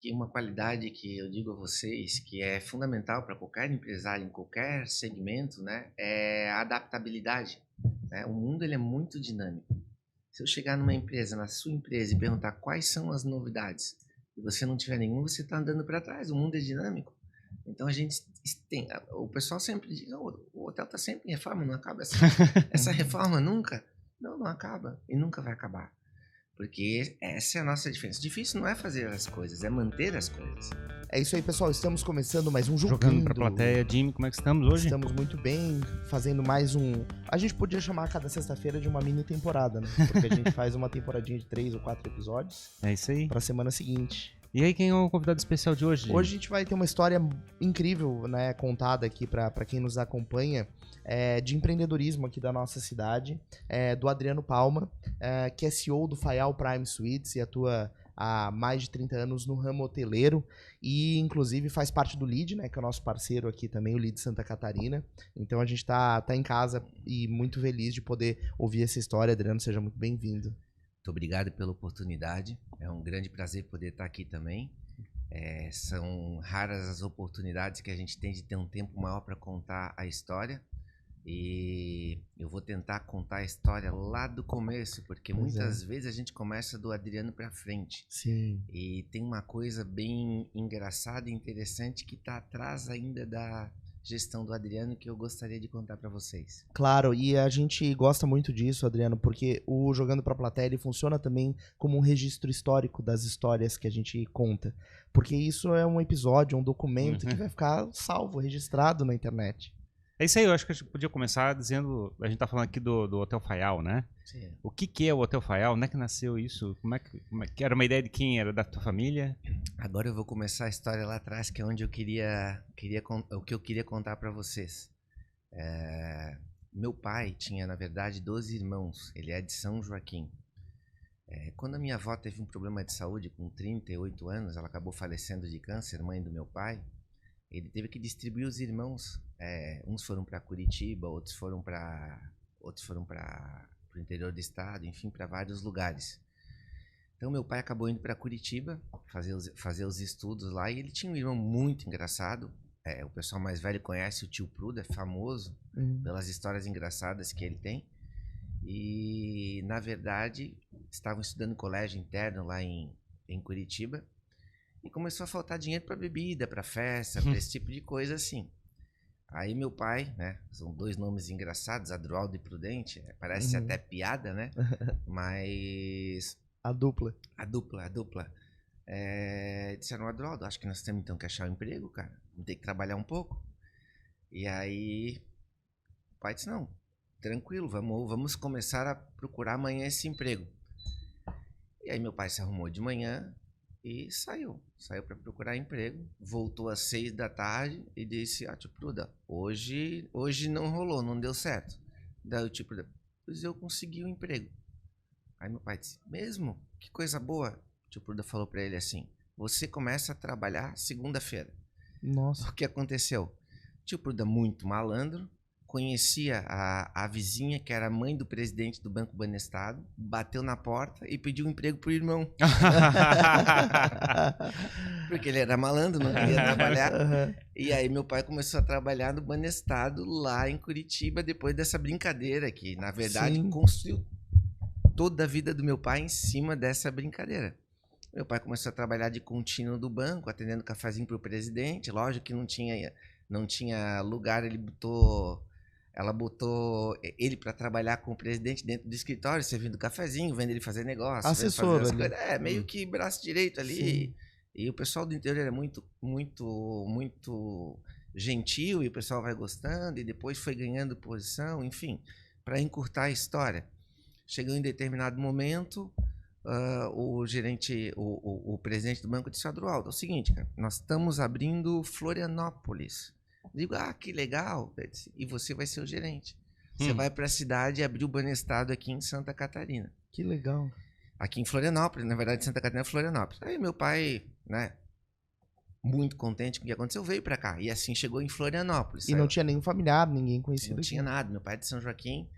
que uma qualidade que eu digo a vocês que é fundamental para qualquer empresário em qualquer segmento, né, é a adaptabilidade, né? O mundo ele é muito dinâmico. Se eu chegar numa empresa, na sua empresa, e perguntar quais são as novidades, e você não tiver nenhum, você está andando para trás. O mundo é dinâmico. Então a gente tem, o pessoal sempre diz, "Não, o hotel está sempre em reforma, não acaba essa reforma nunca." Não acaba e nunca vai acabar. Porque essa é a nossa diferença. Difícil não é fazer as coisas, é manter as coisas. É isso aí, pessoal. Estamos começando mais um Jogando pra Jogando. plateia. Jimmy, como é que estamos hoje? Estamos muito bem, fazendo mais um... A gente podia chamar cada sexta-feira de uma mini temporada, né? Porque a gente faz uma temporadinha de 3 ou 4 episódios É isso aí. pra semana seguinte. E aí, quem é o convidado especial de hoje? Hoje a gente vai ter uma história incrível, né, contada aqui pra quem nos acompanha, de empreendedorismo aqui da nossa cidade, do Adriano Palma, que é CEO do Faial Prime Suites e atua há mais de 30 anos no ramo hoteleiro e, inclusive, faz parte do LEED, né, que é o nosso parceiro aqui também, o LEED Santa Catarina. Então a gente tá em casa e muito feliz de poder ouvir essa história. Adriano, seja muito bem-vindo. Muito obrigado pela oportunidade. É um grande prazer poder estar aqui também. São raras as oportunidades que a gente tem de ter um tempo maior para contar a história. E eu vou tentar contar a história lá do começo, porque muitas vezes a gente começa do Adriano para frente. Sim. E tem uma coisa bem engraçada e interessante que está atrás ainda da gestão do Adriano que eu gostaria de contar para vocês. Claro, e a gente gosta muito disso, Adriano, porque o Jogando pra Plateia ele funciona também como um registro histórico das histórias que a gente conta. Porque isso é um episódio, um documento que vai ficar salvo, registrado na internet. É isso aí, eu acho que a gente podia começar dizendo... A gente tá falando aqui do Hotel Faial, né? Sim. O que é o Hotel Faial? Onde é que nasceu isso? Como é que era uma ideia de quem? Era da tua família? Agora eu vou começar a história lá atrás, que é onde eu queria o que eu queria contar para vocês. Meu pai tinha, na verdade, 12 irmãos. Ele é de São Joaquim. Quando a minha avó teve um problema de saúde com 38 anos, ela acabou falecendo de câncer, mãe do meu pai. Ele teve que distribuir os irmãos. Uns foram para Curitiba, outros foram para o interior do estado, enfim, para vários lugares. Então meu pai acabou indo para Curitiba fazer os estudos lá, e ele tinha um irmão muito engraçado. O pessoal mais velho conhece o tio Pruda, é famoso pelas histórias engraçadas que ele tem. E na verdade estavam estudando colégio interno lá em Curitiba. E começou a faltar dinheiro para bebida, para festa, para esse tipo de coisa assim. Aí meu pai, né, são dois nomes engraçados, Adroaldo e Prudente, parece até piada, né? Mas... A dupla. Disseram, Adroaldo, acho que nós temos então que achar um emprego, cara. Vamos ter que trabalhar um pouco. E aí o pai disse, não, tranquilo, vamos começar a procurar amanhã esse emprego. E aí meu pai se arrumou de manhã e saiu para procurar emprego, voltou às 6 da tarde e disse, tio Pruda, hoje não rolou, não deu certo. Daí o tio Pruda, pois eu consegui um emprego. Aí meu pai disse, mesmo? Que coisa boa. O tio Pruda falou para ele assim, você começa a trabalhar segunda-feira. Nossa. O que aconteceu? O tio Pruda, muito malandro, conhecia a vizinha, que era a mãe do presidente do Banco Banestado, bateu na porta e pediu um emprego pro irmão. Porque ele era malandro, não queria trabalhar. E aí meu pai começou a trabalhar no Banestado, lá em Curitiba, depois dessa brincadeira, que na verdade construiu toda a vida do meu pai em cima dessa brincadeira. Meu pai começou a trabalhar de contínuo do banco, atendendo cafezinho pro presidente. Lógico que não tinha lugar, ela botou ele para trabalhar com o presidente dentro do escritório, servindo cafezinho, vendo ele fazer negócio. Assessor ali. Meio que braço direito ali. Sim. E o pessoal do interior era muito, muito, muito gentil, e o pessoal vai gostando, e depois foi ganhando posição, enfim, para encurtar a história. Chegou em determinado momento, o gerente, o presidente do banco disse, Adroaldo, é o seguinte, cara, nós estamos abrindo Florianópolis. Digo, que legal. E você vai ser o gerente. Você vai para a cidade e abrir o Banestado aqui em Santa Catarina. Que legal. Aqui em Florianópolis, na verdade Santa Catarina é Florianópolis. Aí meu pai, né, muito contente com o que aconteceu, veio para cá. E assim chegou em Florianópolis. E não tinha nenhum familiar, ninguém conhecido. Não tinha nada. Meu pai é de São Joaquim,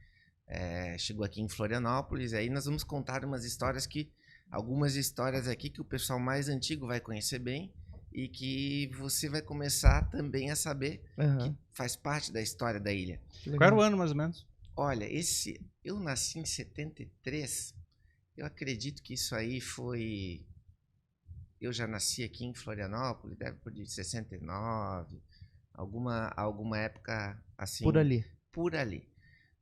chegou aqui em Florianópolis. Aí nós vamos contar umas histórias que algumas histórias aqui que o pessoal mais antigo vai conhecer bem e que você vai começar também a saber que faz parte da história da ilha. Qual era o ano, mais ou menos? Olha, eu nasci em 73, eu acredito que isso aí foi... Eu já nasci aqui em Florianópolis, deve por de 69, alguma época assim. Por ali. Por ali.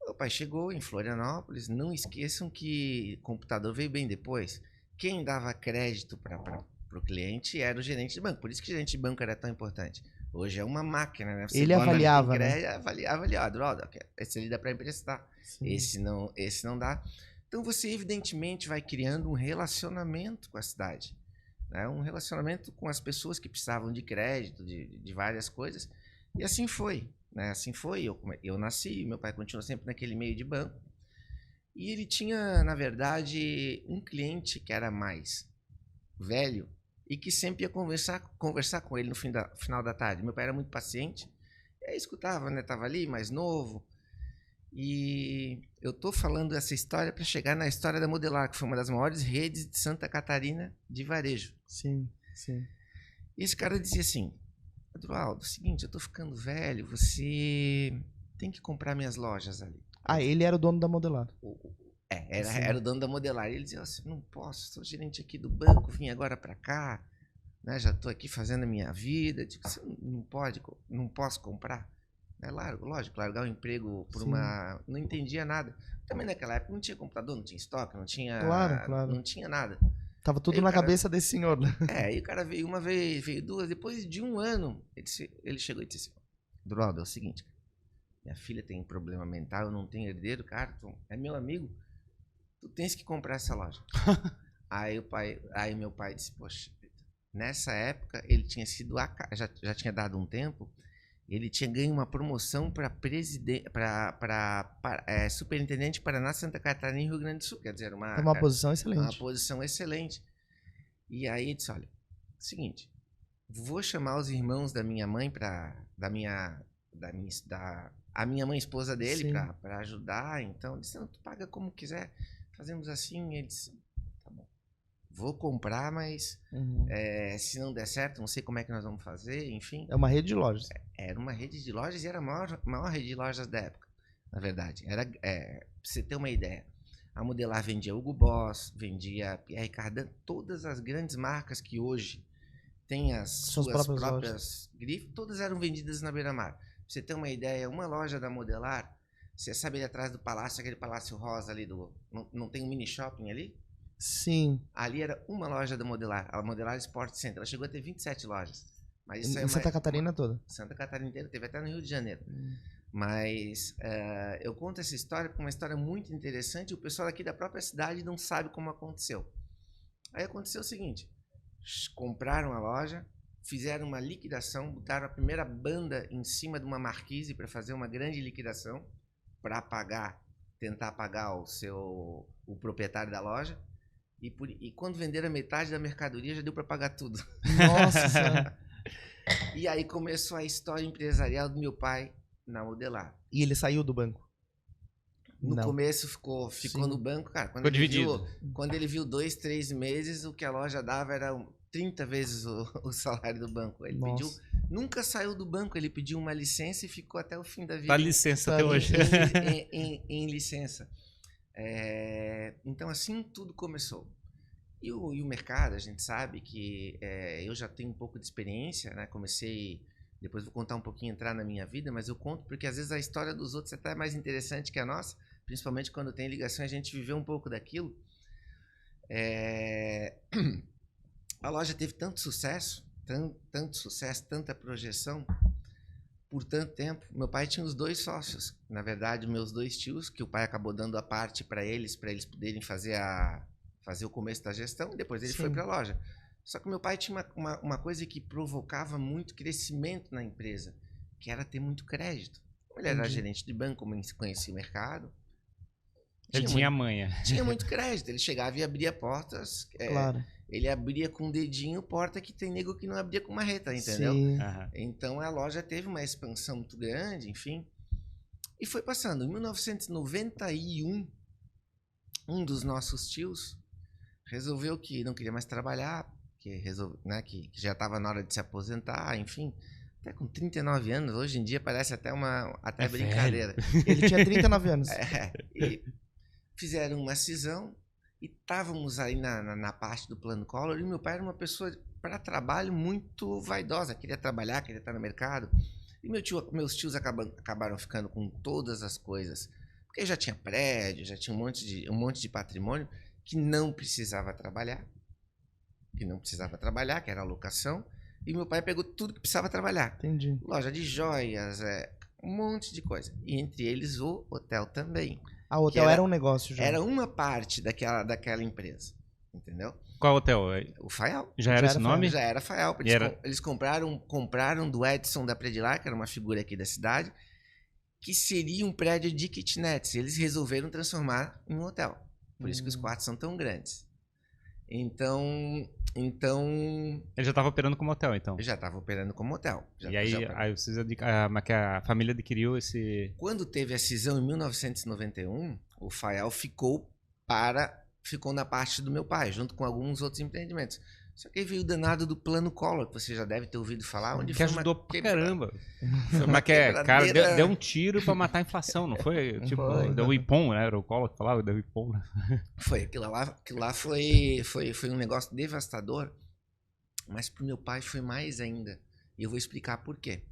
Meu pai chegou em Florianópolis, não esqueçam que o computador veio bem depois. Quem dava crédito para o cliente era o gerente de banco, por isso que o gerente de banco era tão importante. Hoje é uma máquina, né? Ele avaliava, crédito, né? Avaliava ali, esse ali dá para emprestar, esse não dá. Então você evidentemente vai criando um relacionamento com a cidade. Né, um relacionamento com as pessoas que precisavam de crédito, de várias coisas. E assim foi. Né? Assim foi. Eu nasci, meu pai continuou sempre naquele meio de banco. E ele tinha, na verdade, um cliente que era mais velho e que sempre ia conversar com ele no final da tarde. Meu pai era muito paciente. E aí escutava, né? Tava ali, mais novo. E eu tô falando essa história para chegar na história da Modelar, que foi uma das maiores redes de Santa Catarina de varejo. Sim, sim. E esse cara dizia assim: Eduardo, é o seguinte, eu tô ficando velho, você tem que comprar minhas lojas ali. Ah, ele era o dono da Modelar. Era o dono da Modelar. E ele dizia assim: não posso, sou gerente aqui do banco, vim agora para cá, né, já tô aqui fazendo a minha vida. Digo, você não posso comprar. É lógico, largar o emprego por uma... Não entendia nada. Também naquela época não tinha computador, não tinha estoque, não tinha... Claro. Não tinha nada. Tava tudo na cabeça desse senhor, né? Aí o cara veio uma vez, veio duas, depois de um ano, ele chegou e disse assim: Eduardo, é o seguinte, minha filha tem um problema mental, eu não tenho herdeiro, cara, é meu amigo, tu tens que comprar essa loja. Aí meu pai disse: poxa, nessa época ele tinha sido, já tinha dado um tempo, ele tinha ganho uma promoção para superintendente Paraná, Santa Catarina e Rio Grande do Sul. Quer dizer, uma posição excelente. Uma posição excelente. E aí ele disse: olha, seguinte, vou chamar os irmãos da minha mãe, a minha mãe, esposa dele, para ajudar. Então ele disse: não, tu paga como quiser, fazemos assim. Ele disse: tá bom, vou comprar, mas se não der certo, não sei como é que nós vamos fazer, enfim. É uma rede de lojas. Era uma rede de lojas e era a maior rede de lojas da época, na verdade. Pra você ter uma ideia, a Modelar vendia Hugo Boss, vendia Pierre Cardin, todas as grandes marcas que hoje têm as suas próprias grifes, todas eram vendidas na Beira-Mar. Pra você ter uma ideia, uma loja da Modelar, você sabe ali atrás do palácio, aquele palácio rosa ali, não tem um mini shopping ali? Sim. Ali era uma loja da Modelar, a Modelar Sport Center. Ela chegou a ter 27 lojas. Mas isso em Santa Catarina toda? Santa Catarina inteira, teve até no Rio de Janeiro. Mas eu conto essa história porque é uma história muito interessante e o pessoal aqui da própria cidade não sabe como aconteceu. Aí aconteceu o seguinte: compraram a loja, fizeram uma liquidação, botaram a primeira banda em cima de uma marquise para fazer uma grande liquidação, para tentar pagar o proprietário da loja. E quando venderam a metade da mercadoria, já deu para pagar tudo. Nossa Senhora. E aí começou a história empresarial do meu pai na Modelar. E ele saiu do banco? No começo ficou no banco, cara. Quando ele viu 2, 3 meses, o que a loja dava era 30 vezes o salário do banco. Ele nunca saiu do banco, ele pediu uma licença e ficou até o fim da vida. Dá licença até hoje. Em licença. Então assim tudo começou. E o mercado, a gente sabe que eu já tenho um pouco de experiência, né? Comecei, depois vou contar um pouquinho, entrar na minha vida, mas eu conto porque às vezes a história dos outros é até mais interessante que a nossa, principalmente quando tem ligação, a gente viveu um pouco daquilo. A loja teve tanto sucesso, tanta projeção, por tanto tempo. Meu pai tinha os 2 sócios, na verdade, meus 2 tios, que o pai acabou dando a parte para eles poderem fazer o começo da gestão, e depois ele foi para a loja. Só que meu pai tinha uma coisa que provocava muito crescimento na empresa, que era ter muito crédito. Ele era gerente de banco, conhecia o mercado. Ele tinha manha. Tinha muito crédito, ele chegava e abria portas. Claro. Ele abria com o dedinho porta que tem nego que não abria com marreta, entendeu? Então a loja teve uma expansão muito grande, enfim. E foi passando. Em 1991, um dos nossos tios resolveu que não queria mais trabalhar, né, que já estava na hora de se aposentar, enfim. Até com 39 anos, hoje em dia parece até brincadeira. Ele tinha 39 anos. E fizeram uma cisão e estávamos aí na parte do plano Collor, e meu pai era uma pessoa para trabalho muito vaidosa, queria trabalhar, queria estar no mercado. E meus tios acabaram ficando com todas as coisas, porque já tinha prédio, já tinha um monte de patrimônio que não precisava trabalhar, que era a locação, e meu pai pegou tudo que precisava trabalhar. Entendi. Loja de joias, um monte de coisa. E entre eles o hotel também. O hotel era um negócio já. Era uma parte daquela empresa, entendeu? Qual hotel? O Faial. Já era esse nome? Já era Faial. Eles compraram do Edson da Predilar, que era uma figura aqui da cidade, que seria um prédio de kitnets. Eles resolveram transformar em um hotel. Por isso que os quartos são tão grandes. Então... Ele já estava operando como hotel, então? Eu já estava operando como hotel. Aí vocês a família adquiriu esse... Quando teve a cisão em 1991, o Faial ficou na parte do meu pai, junto com alguns outros empreendimentos. Só que aí veio o danado do plano Collor, que você já deve ter ouvido falar. Onde que ajudou pra caramba. Mas cara, deu um tiro pra matar a inflação, não foi? Tipo, deu o IPOM, né? Era o Collor que falava, deu o IPOM. Né? Foi, aquilo lá foi um negócio devastador, mas pro meu pai foi mais ainda. E eu vou explicar por quê.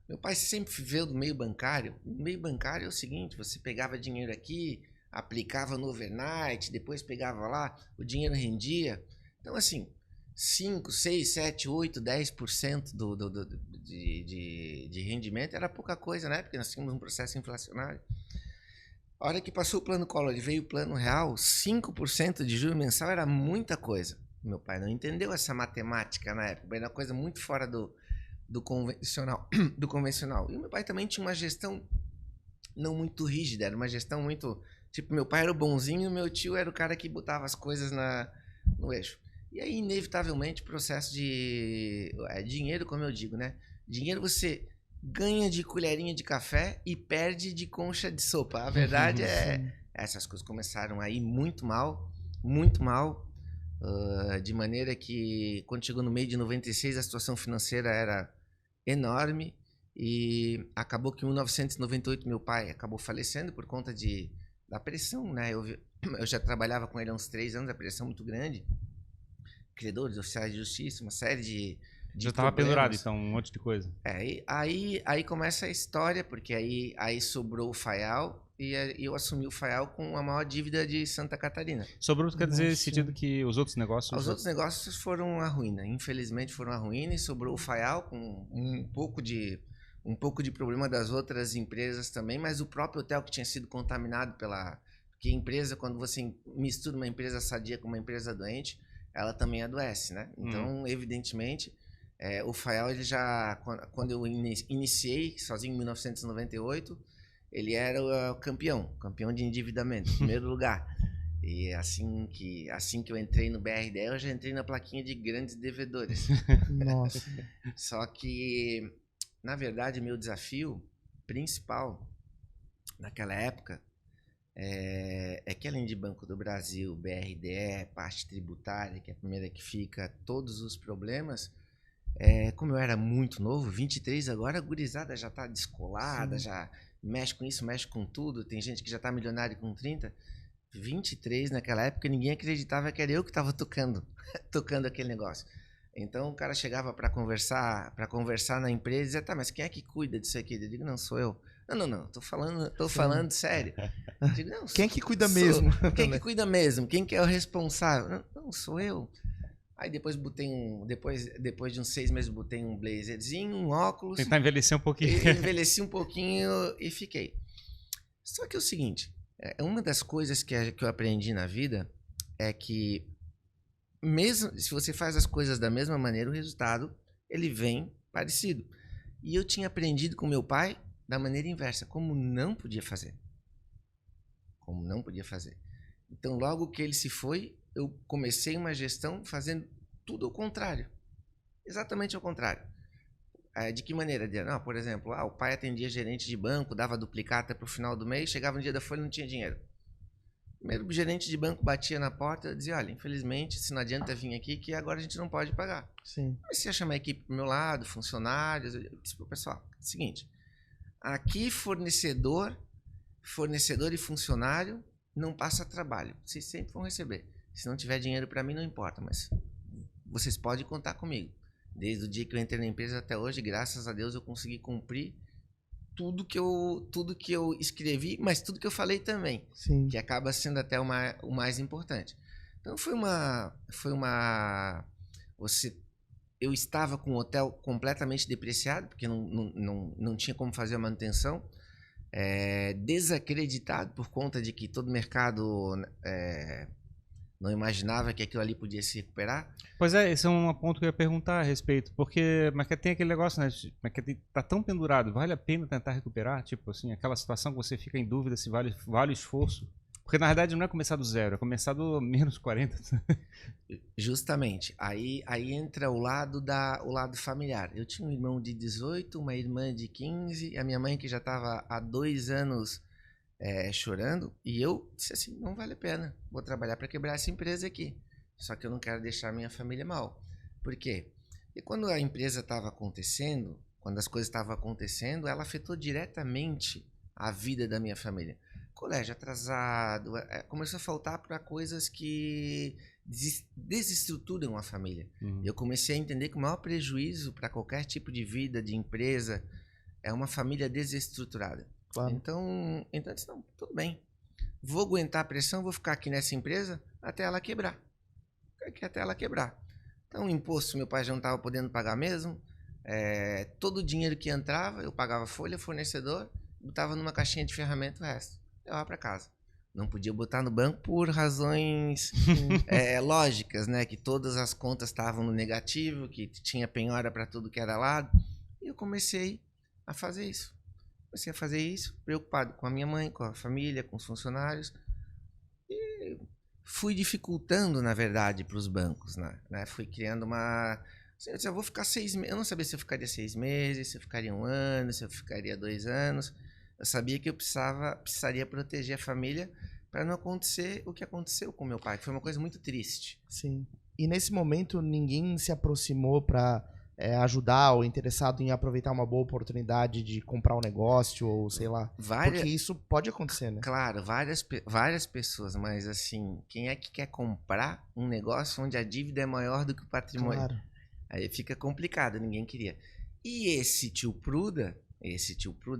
Meu pai sempre veio do meio bancário. O meio bancário é o seguinte, você pegava dinheiro aqui, aplicava no overnight, depois pegava lá, o dinheiro rendia. Então, assim, 5, 6, 7, 8, 10% de rendimento era pouca coisa, né? Porque nós tínhamos um processo inflacionário. A hora que passou o plano Collor e veio o plano real, 5% de juros mensal era muita coisa. Meu pai não entendeu essa matemática na época, era uma coisa muito fora do convencional. E meu pai também tinha uma gestão não muito rígida, era uma gestão muito... Tipo, meu pai era o bonzinho e meu tio era o cara que botava as coisas no eixo. E aí, inevitavelmente, o processo de... dinheiro, como eu digo, né? Dinheiro você ganha de colherinha de café e perde de concha de sopa. A verdade é... Essas coisas começaram a ir muito mal. De maneira que, quando chegou no meio de 96, a situação financeira era enorme. E acabou que em 1998 meu pai acabou falecendo por conta da pressão, né? Eu já trabalhava com ele há uns 3 anos, a pressão muito grande. Credores, oficiais de justiça, uma série de já estava pendurado, então, um monte de coisa. Aí começa a história, porque aí sobrou o Faial e eu assumi o Faial com a maior dívida de Santa Catarina. Sobrou quer dizer, no sentido que os outros negócios... Os outros negócios foram a ruína, infelizmente foram a ruína, e sobrou o Faial com um pouco de problema das outras empresas também, mas o próprio hotel que tinha sido contaminado porque empresa, quando você mistura uma empresa sadia com uma empresa doente, ela também adoece, né? Então, evidentemente, o Faial, ele já, quando eu iniciei sozinho em 1998, ele era o campeão de endividamento, em primeiro lugar. E assim que eu entrei no BRDE, eu já entrei na plaquinha de grandes devedores. Nossa. Só que, na verdade, meu desafio principal naquela época é que, além de Banco do Brasil, BRDE, parte tributária, que é a primeira que fica, todos os problemas, como eu era muito novo, 23 agora, a gurizada já está descolada, já mexe com isso, mexe com tudo, tem gente que já está milionário com 30, 23 naquela época, ninguém acreditava que era eu que estava tocando aquele negócio. Então o cara chegava para conversar na empresa e dizia, tá, mas quem é que cuida disso aqui? Eu digo, não, sou eu. Não, tô falando sério. Eu digo, não, quem é que cuida mesmo? Quem que cuida mesmo? Quem que é o responsável? Não, sou eu. Aí depois depois de uns 6 meses, botei um blazerzinho, um óculos. Tentar envelhecer um pouquinho. Envelheci um pouquinho e fiquei. Só que é o seguinte, uma das coisas que eu aprendi na vida é que, mesmo se você faz as coisas da mesma maneira, o resultado, ele vem parecido. E eu tinha aprendido com meu pai da maneira inversa, como não podia fazer. Então, logo que ele se foi, eu comecei uma gestão fazendo tudo ao contrário. Exatamente ao contrário. De que maneira? Por exemplo, o pai atendia gerente de banco, dava duplicata para o final do mês, chegava no dia da folha e não tinha dinheiro. Primeiro o gerente de banco batia na porta e dizia, olha, infelizmente, se não adianta vir aqui, que agora a gente não pode pagar. Sim. Comecei a chamar a equipe pro meu lado, funcionários, eu disse pro pessoal, seguinte, aqui fornecedor e funcionário não passa trabalho, vocês sempre vão receber. Se não tiver dinheiro para mim, não importa, mas vocês podem contar comigo. Desde o dia que eu entrei na empresa até hoje, graças a Deus, eu consegui cumprir tudo que eu escrevi, mas tudo que eu falei também. Sim. Que acaba sendo até o mais importante. Então eu estava com o hotel completamente depreciado, porque não tinha como fazer a manutenção. Desacreditado por conta de que todo o mercado não imaginava que aquilo ali podia se recuperar. Pois é, esse é um ponto que eu ia perguntar a respeito, porque mas que tem aquele negócio, né, mas que tá tão pendurado, vale a pena tentar recuperar? Tipo assim, aquela situação que você fica em dúvida se vale o esforço. Porque na verdade não é começar do zero, é começar do menos 40. Justamente. Aí entra o lado familiar. Eu tinha um irmão de 18, uma irmã de 15, a minha mãe que já estava há 2 anos chorando, e eu disse assim, não vale a pena, vou trabalhar para quebrar essa empresa aqui. Só que eu não quero deixar a minha família mal. Por quê? E quando a empresa estava acontecendo, quando as coisas estavam acontecendo, ela afetou diretamente a vida da minha família. Colégio atrasado, começou a faltar para coisas que desestruturam a família. Eu comecei a entender que o maior prejuízo para qualquer tipo de vida, de empresa, é uma família desestruturada. Claro. Então eu disse, não, tudo bem. Vou aguentar a pressão, vou ficar aqui nessa empresa até ela quebrar. Então o imposto meu pai já não estava podendo pagar mesmo. Todo o dinheiro que entrava, eu pagava folha, fornecedor, botava numa caixinha de ferramenta o resto. Levava para casa. Não podia botar no banco por razões lógicas, né? Que todas as contas estavam no negativo, que tinha penhora para tudo que era lado. E eu comecei a fazer isso. Preocupado com a minha mãe, com a família, com os funcionários. E fui dificultando, na verdade, para os bancos, né? Fui criando uma... Eu disse, eu vou ficar 6 meses. Eu não sabia se eu ficaria 6 meses, se eu ficaria 1 ano, se eu ficaria 2 anos. Eu sabia que eu precisaria proteger a família para não acontecer o que aconteceu com meu pai, que foi uma coisa muito triste. Sim. E nesse momento ninguém se aproximou para ajudar ou interessado em aproveitar uma boa oportunidade de comprar um negócio ou sei lá. Porque isso pode acontecer, né? Claro, várias pessoas, mas assim, quem é que quer comprar um negócio onde a dívida é maior do que o patrimônio? Claro. Aí fica complicado, ninguém queria. E esse tio Pruda,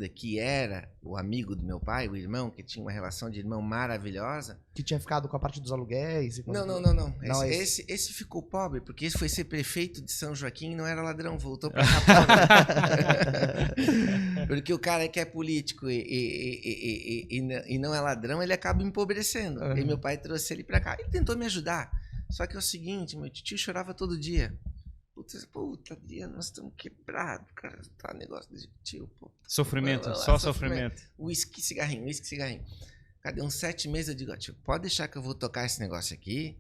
que era o amigo do meu pai, o irmão, que tinha uma relação de irmão maravilhosa. Que tinha ficado com a parte dos aluguéis? E Não. Esse ficou pobre, porque esse foi ser prefeito de São Joaquim e não era ladrão, voltou pra cá pobre. Porque o cara que é político e não é ladrão, ele acaba empobrecendo. E meu pai trouxe ele pra cá. Ele tentou me ajudar. Só que é o seguinte, meu tio chorava todo dia. Puta, Adriano, nós estamos quebrados, cara. Tá negócio de tio, pô. Sofrimento, só sofrimento. Whisky, cigarrinho. Cadê uns 7 meses? Eu digo, tio, pode deixar que eu vou tocar esse negócio aqui.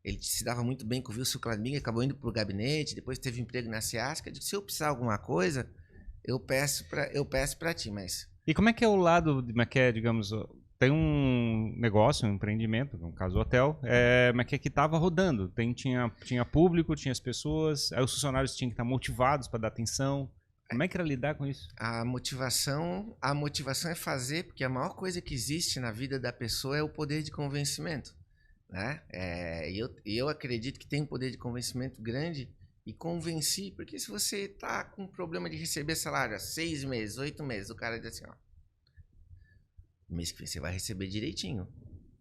Ele se dava muito bem com o Wilson Clambing, acabou indo pro gabinete, depois teve emprego na Seasca. Eu digo, se eu precisar de alguma coisa, eu peço pra ti, mas... E como é que é o lado, digamos... Tem um negócio, um empreendimento, no caso o hotel, mas que estava rodando. Tinha público, tinha as pessoas, aí os funcionários tinham que estar motivados para dar atenção. Como é que era lidar com isso? A motivação é fazer, porque a maior coisa que existe na vida da pessoa é o poder de convencimento, né? Eu acredito que tem um poder de convencimento grande e convenci, porque se você está com problema de receber salário há 6 meses, 8 meses, o cara diz assim, ó, mês que vem você vai receber direitinho.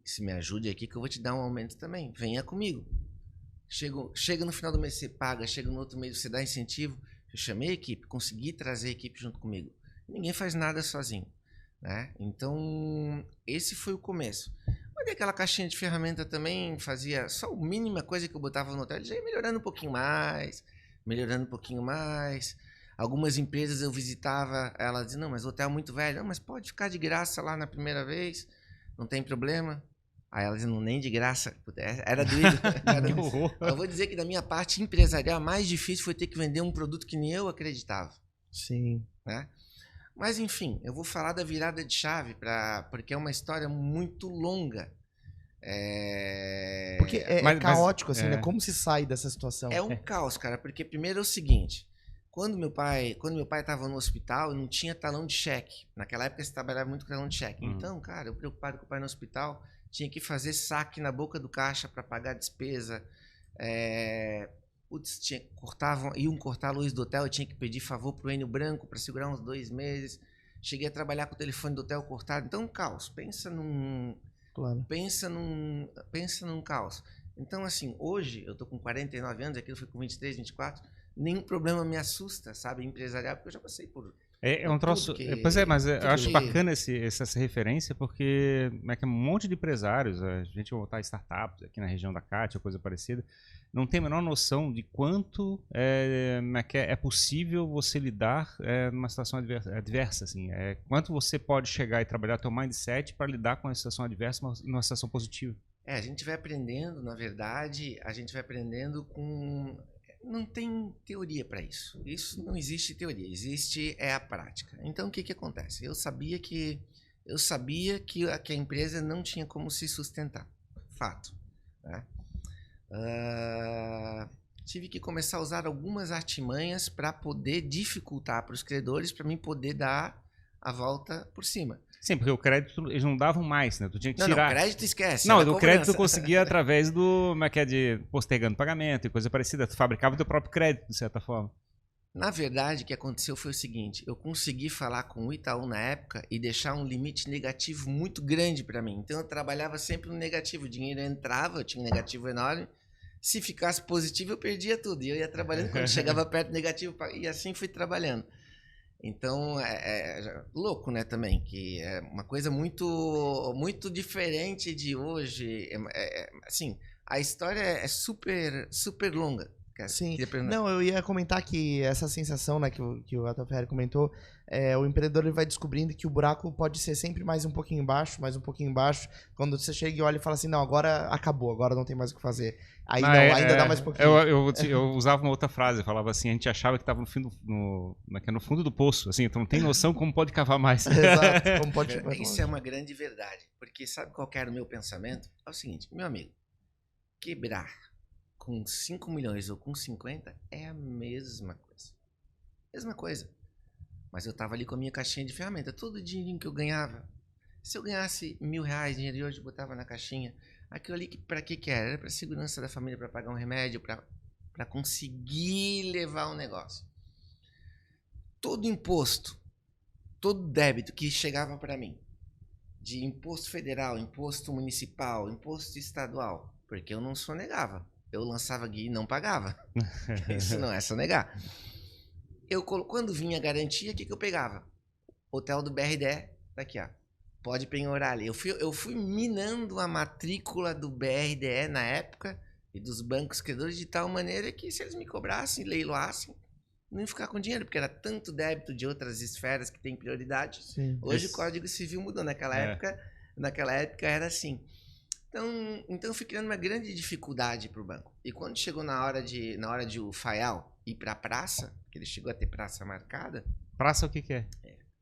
Se me ajude aqui que eu vou te dar um aumento também. Venha comigo. Chega no final do mês você paga, chega no outro mês você dá incentivo. Eu chamei a equipe, consegui trazer a equipe junto comigo. Ninguém faz nada sozinho, né? Então, esse foi o começo. Mas aquela caixinha de ferramenta também fazia só a mínima coisa que eu botava no hotel, já ia melhorando um pouquinho mais. Algumas empresas eu visitava, elas diziam, não, mas o hotel é muito velho. Não, mas pode ficar de graça lá na primeira vez, não tem problema. Aí elas diziam, nem de graça, era doído. Eu vou dizer que da minha parte empresarial, a mais difícil foi ter que vender um produto que nem eu acreditava. Sim. Né? Mas, enfim, eu vou falar da virada de chave, porque é uma história muito longa. Porque é Mas- caótico, assim, é. né? Como se sai dessa situação? É um caos, cara, porque primeiro é o seguinte, quando meu pai estava no hospital, eu não tinha talão de cheque. Naquela época você trabalhava muito com talão de cheque. Uhum. Então, cara, eu preocupado com o pai no hospital, tinha que fazer saque na boca do caixa para pagar a despesa. Putz, iam cortar a luz do hotel, eu tinha que pedir favor pro Enio Branco para segurar uns 2 meses. Cheguei a trabalhar com o telefone do hotel cortado. Então, um caos. Claro. Pensa num caos. Então, assim, hoje eu tô com 49 anos, aquilo foi com 23, 24, nenhum problema me assusta, sabe, empresarial, porque eu já passei por... É um troço. Pois é, mas eu acho bacana essa referência, porque é um monte de empresários, a gente vai botar startups aqui na região da Cátia, ou coisa parecida, não tem a menor noção de quanto é possível você lidar numa situação adversa. Assim, quanto você pode chegar e trabalhar teu mindset para lidar com a situação adversa numa situação positiva. A gente vai aprendendo, na verdade, com... Não tem teoria para isso. Isso não existe teoria, existe a prática. Então, o que acontece? Eu sabia que a empresa não tinha como se sustentar. Fato. Né? Tive que começar a usar algumas artimanhas para poder dificultar para os credores, para mim poder dar a volta por cima. Sim, porque o crédito eles não davam mais, né? Tu tinha que tirar. Não, crédito esquece. Não, do crédito tu conseguia através do, de postergando pagamento e coisa parecida. Tu fabricava o teu próprio crédito, de certa forma. Na verdade, o que aconteceu foi o seguinte, eu consegui falar com o Itaú na época e deixar um limite negativo muito grande para mim. Então eu trabalhava sempre no negativo, o dinheiro entrava, eu tinha um negativo enorme. Se ficasse positivo, eu perdia tudo. E eu ia trabalhando quando chegava perto do negativo, e assim fui trabalhando. Então, é louco, né, também, que é uma coisa muito, muito diferente de hoje. Assim, a história é super, super longa. Sim, não, eu ia comentar que essa sensação, né, que o Atal Ferreira comentou, o empreendedor ele vai descobrindo que o buraco pode ser sempre mais um pouquinho embaixo, mais um pouquinho embaixo. Quando você chega e olha e fala assim, não, agora acabou, agora não tem mais o que fazer. Aí ainda dá mais um pouquinho. Eu usava uma outra frase, eu falava assim, a gente achava que estava no fundo do poço, assim, então não tem noção como pode cavar mais. Exato, como pode cavar. Isso é uma grande verdade, porque sabe qual que era o meu pensamento? É o seguinte, meu amigo, quebrar com 5 milhões ou com 50 é a mesma coisa. Mesma coisa. Mas eu tava ali com a minha caixinha de ferramenta, todo o dinheirinho que eu ganhava. Se eu ganhasse R$1.000, dinheiro de hoje, eu botava na caixinha. Aquilo ali, pra que era? Era pra segurança da família, pra pagar um remédio, pra conseguir levar um negócio. Todo imposto, todo débito que chegava pra mim, de imposto federal, imposto municipal, imposto estadual, porque eu não sonegava. Eu lançava guia e não pagava. Isso não é sonegar. Quando vinha a garantia, o que eu pegava? Hotel do BRDE, daqui ó. Pode penhorar ali. Eu fui minando a matrícula do BRDE na época e dos bancos credores de tal maneira que se eles me cobrassem, leiloassem, não ia ficar com dinheiro, porque era tanto débito de outras esferas que tem prioridade. Sim. Hoje o Código Civil mudou. Naquela época era assim. Então eu fui criando uma grande dificuldade para o banco. E quando chegou na hora de o Faial ir para a praça, que ele chegou a ter praça marcada. Praça o que é?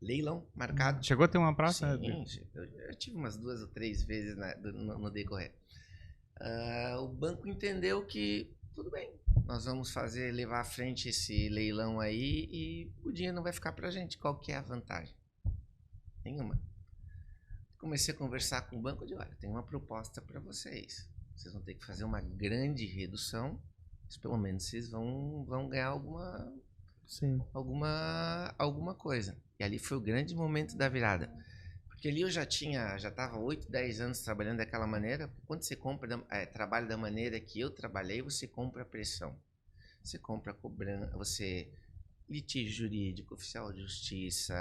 Leilão marcado. Chegou a ter uma praça? Sim, eu tive umas 2 ou 3 vezes no decorrer. O banco entendeu que tudo bem, nós vamos levar à frente esse leilão aí e o dinheiro não vai ficar para a gente. Qual que é a vantagem? Nenhuma. Comecei a conversar com o banco, eu disse, olha, tem uma proposta para vocês. Vocês vão ter que fazer uma grande redução, mas pelo menos vocês vão ganhar alguma coisa. E ali foi o grande momento da virada. Porque ali eu já estava 8, 10 anos trabalhando daquela maneira. Quando você trabalha da maneira que eu trabalhei, você compra pressão. Você compra cobrança, litígio jurídico, oficial de justiça,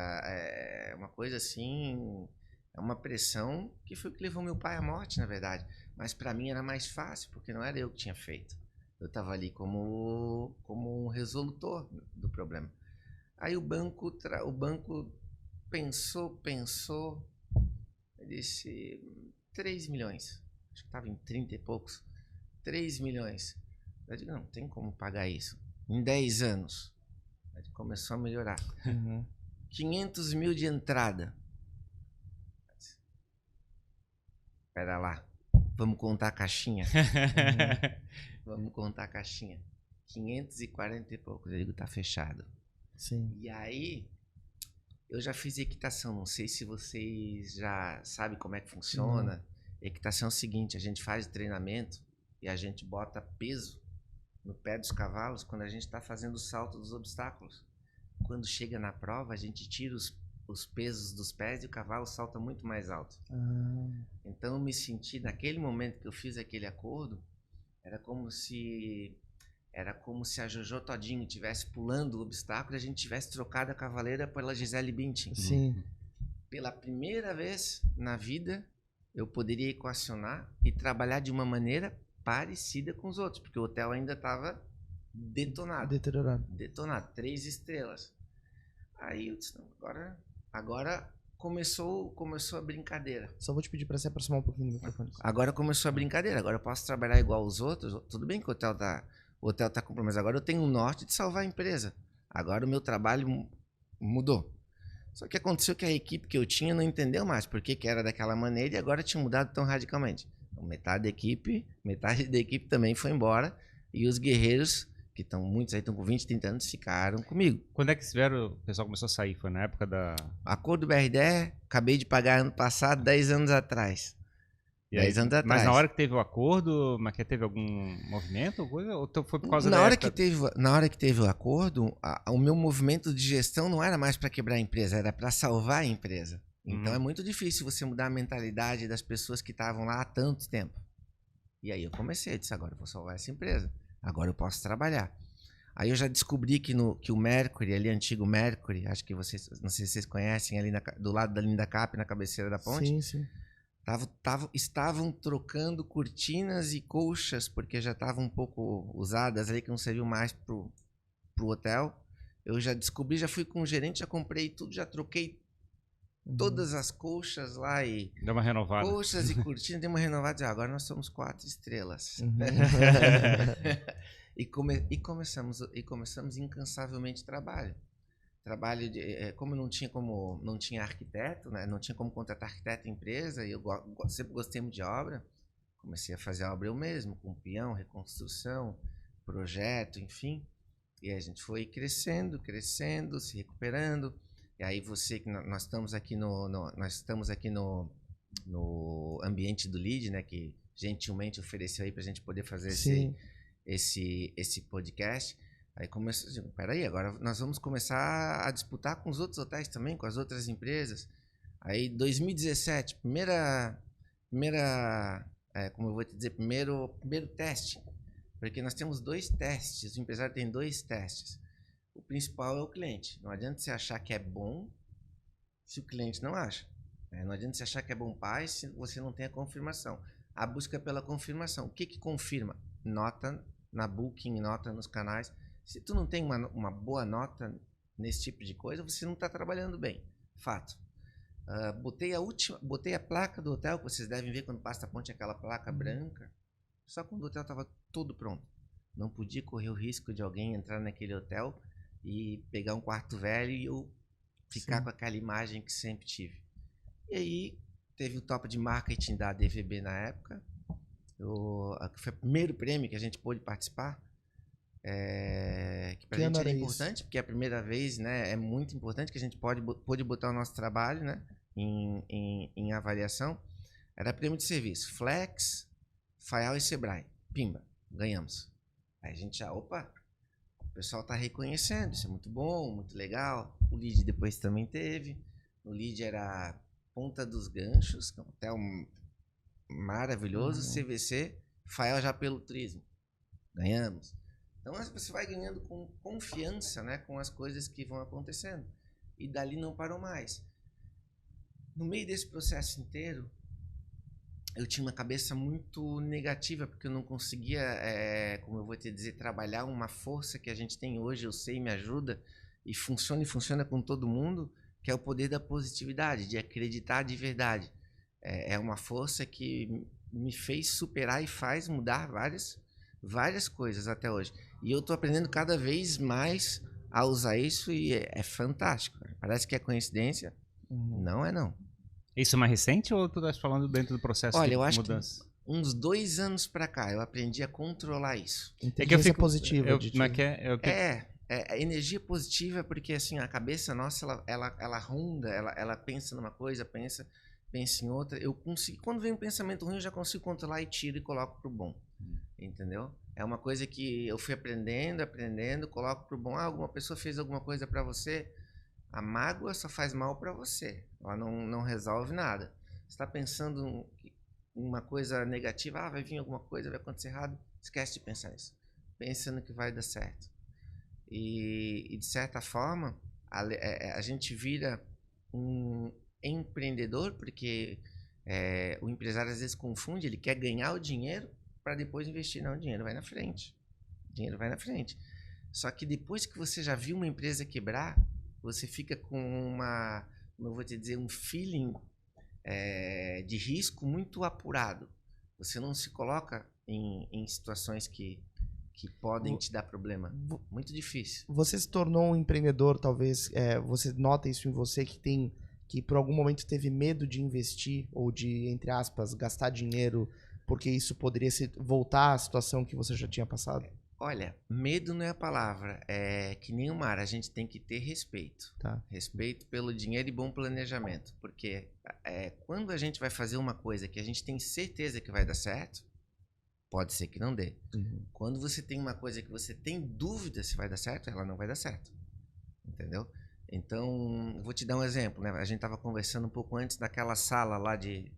uma coisa assim... É uma pressão que foi o que levou meu pai à morte, na verdade. Mas para mim era mais fácil, porque não era eu que tinha feito. Eu estava ali como um resolutor do problema. Aí o banco pensou, disse 3 milhões. Acho que estava em 30 e poucos. 3 milhões. Eu digo, não tem como pagar isso. Em 10 anos. Aí começou a melhorar. Uhum. 500 mil de entrada. Pera lá. Vamos contar a caixinha. Vamos contar a caixinha. 540 e poucos. Eu digo, tá fechado. Sim. E aí, eu já fiz equitação. Não sei se vocês já sabem como é que funciona. Equitação é o seguinte, a gente faz treinamento e a gente bota peso no pé dos cavalos quando a gente está fazendo o salto dos obstáculos. Quando chega na prova, a gente tira os pesos dos pés e o cavalo salta muito mais alto. Então eu me senti, naquele momento que eu fiz aquele acordo, era como se a Jojo Todinho estivesse pulando o obstáculo e a gente tivesse trocado a cavaleira pela Gisele Bündchen. Sim. Pela primeira vez na vida, eu poderia equacionar e trabalhar de uma maneira parecida com os outros, porque o hotel ainda estava detonado. Detonado, 3 estrelas. Aí eu disse, não, agora começou a brincadeira. Só vou te pedir para se aproximar um pouquinho do microfone. Agora começou a brincadeira, agora eu posso trabalhar igual os outros. Tudo bem que o hotel tá com problemas, agora eu tenho um norte de salvar a empresa. Agora o meu trabalho mudou. Só que aconteceu que a equipe que eu tinha não entendeu mais por que era daquela maneira e agora tinha mudado tão radicalmente. Então, metade da equipe também foi embora e os guerreiros, que muitos aí estão com 20, 30 anos, ficaram comigo. Quando é que o pessoal começou a sair? Foi na época da... Acordo BRDE, acabei de pagar ano passado, 10 anos atrás. E aí, 10 anos atrás. mas na hora que teve o acordo, mas que teve algum movimento ou coisa? Ou foi por causa na da hora época? Na hora que teve o acordo, o meu movimento de gestão não era mais para quebrar a empresa, era para salvar a empresa. Então é muito difícil você mudar a mentalidade das pessoas que estavam lá há tanto tempo. E aí eu comecei, disse, agora eu vou salvar essa empresa. Agora eu posso trabalhar. Aí eu já descobri que o Mercury, ali antigo Mercury, acho que vocês, não sei se vocês conhecem, ali do lado da Linda Cap, na cabeceira da ponte. Sim, sim. Estavam trocando cortinas e colchas, porque já estavam um pouco usadas ali, que não serviu mais pro hotel. Eu já descobri, já fui com o gerente, já comprei tudo, já troquei todas as colchas lá e... Deu uma renovada. Colchas e cortinas, deu uma renovada. Agora nós somos 4 estrelas. E começamos incansavelmente trabalho. Como não tinha arquiteto, né? Não tinha como contratar arquiteto em empresa, e eu sempre gostei muito de obra, comecei a fazer a obra eu mesmo, com peão, reconstrução, projeto, enfim. E a gente foi crescendo, se recuperando. E aí nós estamos aqui no ambiente do LEAD, né? Que gentilmente ofereceu aí para a gente poder fazer esse podcast. Aí começou, peraí, agora nós vamos começar a disputar com os outros hotéis também, com as outras empresas. Aí 2017, como eu vou te dizer, primeiro teste, porque nós temos 2 testes, o empresário tem 2 testes. O principal é o cliente. Não adianta você achar que é bom se o cliente não acha. Não adianta você achar que é bom pai se você não tem a confirmação. A busca pela confirmação. O que confirma? Nota na Booking, nota nos canais. Se tu não tem uma boa nota nesse tipo de coisa, você não está trabalhando bem. Fato. Botei a placa do hotel, que vocês devem ver quando passa a ponte, aquela placa branca. Só quando o hotel estava todo pronto. Não podia correr o risco de alguém entrar naquele hotel e pegar um quarto velho e eu ficar com aquela imagem que sempre tive. E aí teve o top de marketing da DVB na época. Que foi o primeiro prêmio que a gente pôde participar. Que pra gente era importante, porque é a primeira vez, né? É muito importante que a gente pôde botar o nosso trabalho, né, em avaliação. Era prêmio de serviço. Flex, Faial e Sebrae. Pimba, ganhamos. Aí a gente opa, o pessoal tá reconhecendo, isso é muito bom, muito legal. O LEAD depois também teve. O LEAD era Ponta dos Ganchos, que é um hotel maravilhoso. CVC, Faial já pelo turismo. Ganhamos. Então você vai ganhando com confiança, né, com as coisas que vão acontecendo. E dali não parou mais. No meio desse processo inteiro, eu tinha uma cabeça muito negativa, porque eu não conseguia, como eu vou te dizer, trabalhar uma força que a gente tem hoje, eu sei, me ajuda, e funciona com todo mundo, que é o poder da positividade, de acreditar de verdade. É uma força que me fez superar e faz mudar várias coisas até hoje. E eu estou aprendendo cada vez mais a usar isso e é fantástico. Parece que é coincidência. Não é não. Isso é mais recente ou tu estás falando dentro do processo Olha, de eu acho mudança? que uns 2 anos pra cá eu aprendi a controlar isso. Inteligência positiva. Como é que é? A energia positiva porque assim, a cabeça nossa, ela ronda, ela pensa numa coisa, pensa em outra. Eu consigo, quando vem um pensamento ruim, eu já consigo controlar e tiro e coloco pro bom. Entendeu? É uma coisa que eu fui aprendendo, coloco pro bom. Alguma pessoa fez alguma coisa pra você, a mágoa só faz mal pra você. Ela não resolve nada. Você tá pensando uma coisa negativa, vai vir alguma coisa, vai acontecer errado, esquece de pensar nisso. Pensa no que vai dar certo. E de certa forma, a gente vira um empreendedor, porque o empresário às vezes confunde, ele quer ganhar o dinheiro para depois investir. Não, o dinheiro vai na frente. O dinheiro vai na frente. Só que depois que você já viu uma empresa quebrar, você fica com como eu vou te dizer, um feeling de risco muito apurado. Você não se coloca em situações que podem te dar problema. Muito difícil. Você se tornou um empreendedor, talvez, você nota isso em você, que por algum momento teve medo de investir ou de, entre aspas, gastar dinheiro, porque isso poderia voltar à situação que você já tinha passado? Olha, medo não é a palavra, é que nem o mar, a gente tem que ter respeito. Tá. Respeito pelo dinheiro e bom planejamento, porque quando a gente vai fazer uma coisa que a gente tem certeza que vai dar certo, pode ser que não dê. Uhum. Quando você tem uma coisa que você tem dúvida se vai dar certo, ela não vai dar certo. Entendeu? Então, vou te dar um exemplo, né? A gente estava conversando um pouco antes daquela sala lá de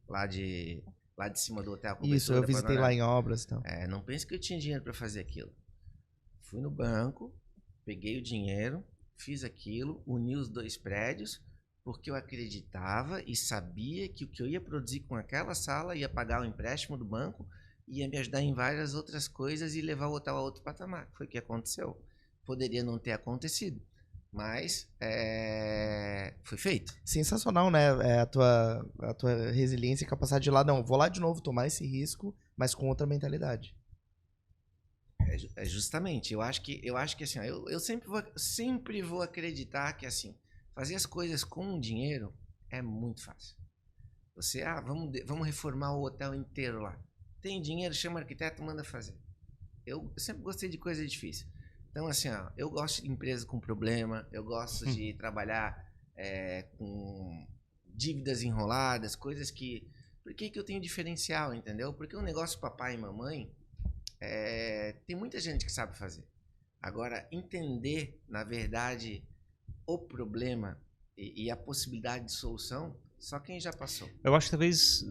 cima do hotel. Isso, eu visitei lá em obras e tal. Não pense que eu tinha dinheiro para fazer aquilo. Fui no banco, peguei o dinheiro, fiz aquilo, uni os 2 prédios, porque eu acreditava e sabia que o que eu ia produzir com aquela sala ia pagar o empréstimo do banco, ia me ajudar em várias outras coisas e levar o hotel a outro patamar. Foi o que aconteceu. Poderia não ter acontecido, mas foi feito. Sensacional, né? A tua resiliência e capacidade de ir lá, não, vou lá de novo tomar esse risco, mas com outra mentalidade. Justamente, eu acho que assim, eu sempre vou acreditar que assim, fazer as coisas com dinheiro é muito fácil. Você, vamos reformar o hotel inteiro lá. Tem dinheiro, chama o arquiteto, manda fazer. Eu sempre gostei de coisa difícil. Então, assim, eu gosto de empresa com problema, eu gosto de trabalhar com dívidas enroladas, coisas que... Por que eu tenho diferencial, entendeu? Porque o negócio papai e mamãe, tem muita gente que sabe fazer. Agora, entender, na verdade, o problema e a possibilidade de solução, só quem já passou. Eu acho que talvez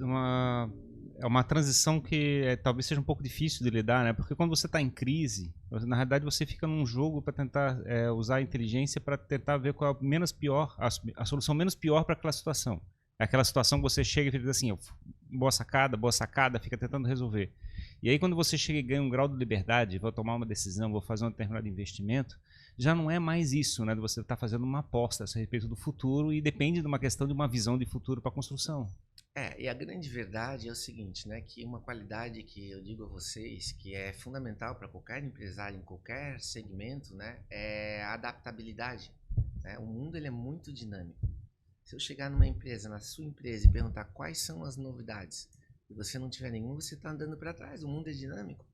é uma transição que talvez seja um pouco difícil de lidar, né? Porque quando você está em crise, na realidade você fica num jogo para tentar usar a inteligência para tentar ver qual é a solução menos pior para aquela situação. É aquela situação que você chega e fica assim, boa sacada, fica tentando resolver. E aí quando você chega e ganha um grau de liberdade, vou tomar uma decisão, vou fazer um determinado investimento, já não é mais isso, né? Você está fazendo uma aposta a respeito do futuro e depende de uma questão de uma visão de futuro para a construção. E a grande verdade é o seguinte, né? Que uma qualidade que eu digo a vocês que é fundamental para qualquer empresário em qualquer segmento, né? É a adaptabilidade. Né? O mundo ele é muito dinâmico. Se eu chegar numa empresa, na sua empresa e perguntar quais são as novidades e você não tiver nenhuma, você está andando para trás. O mundo é dinâmico.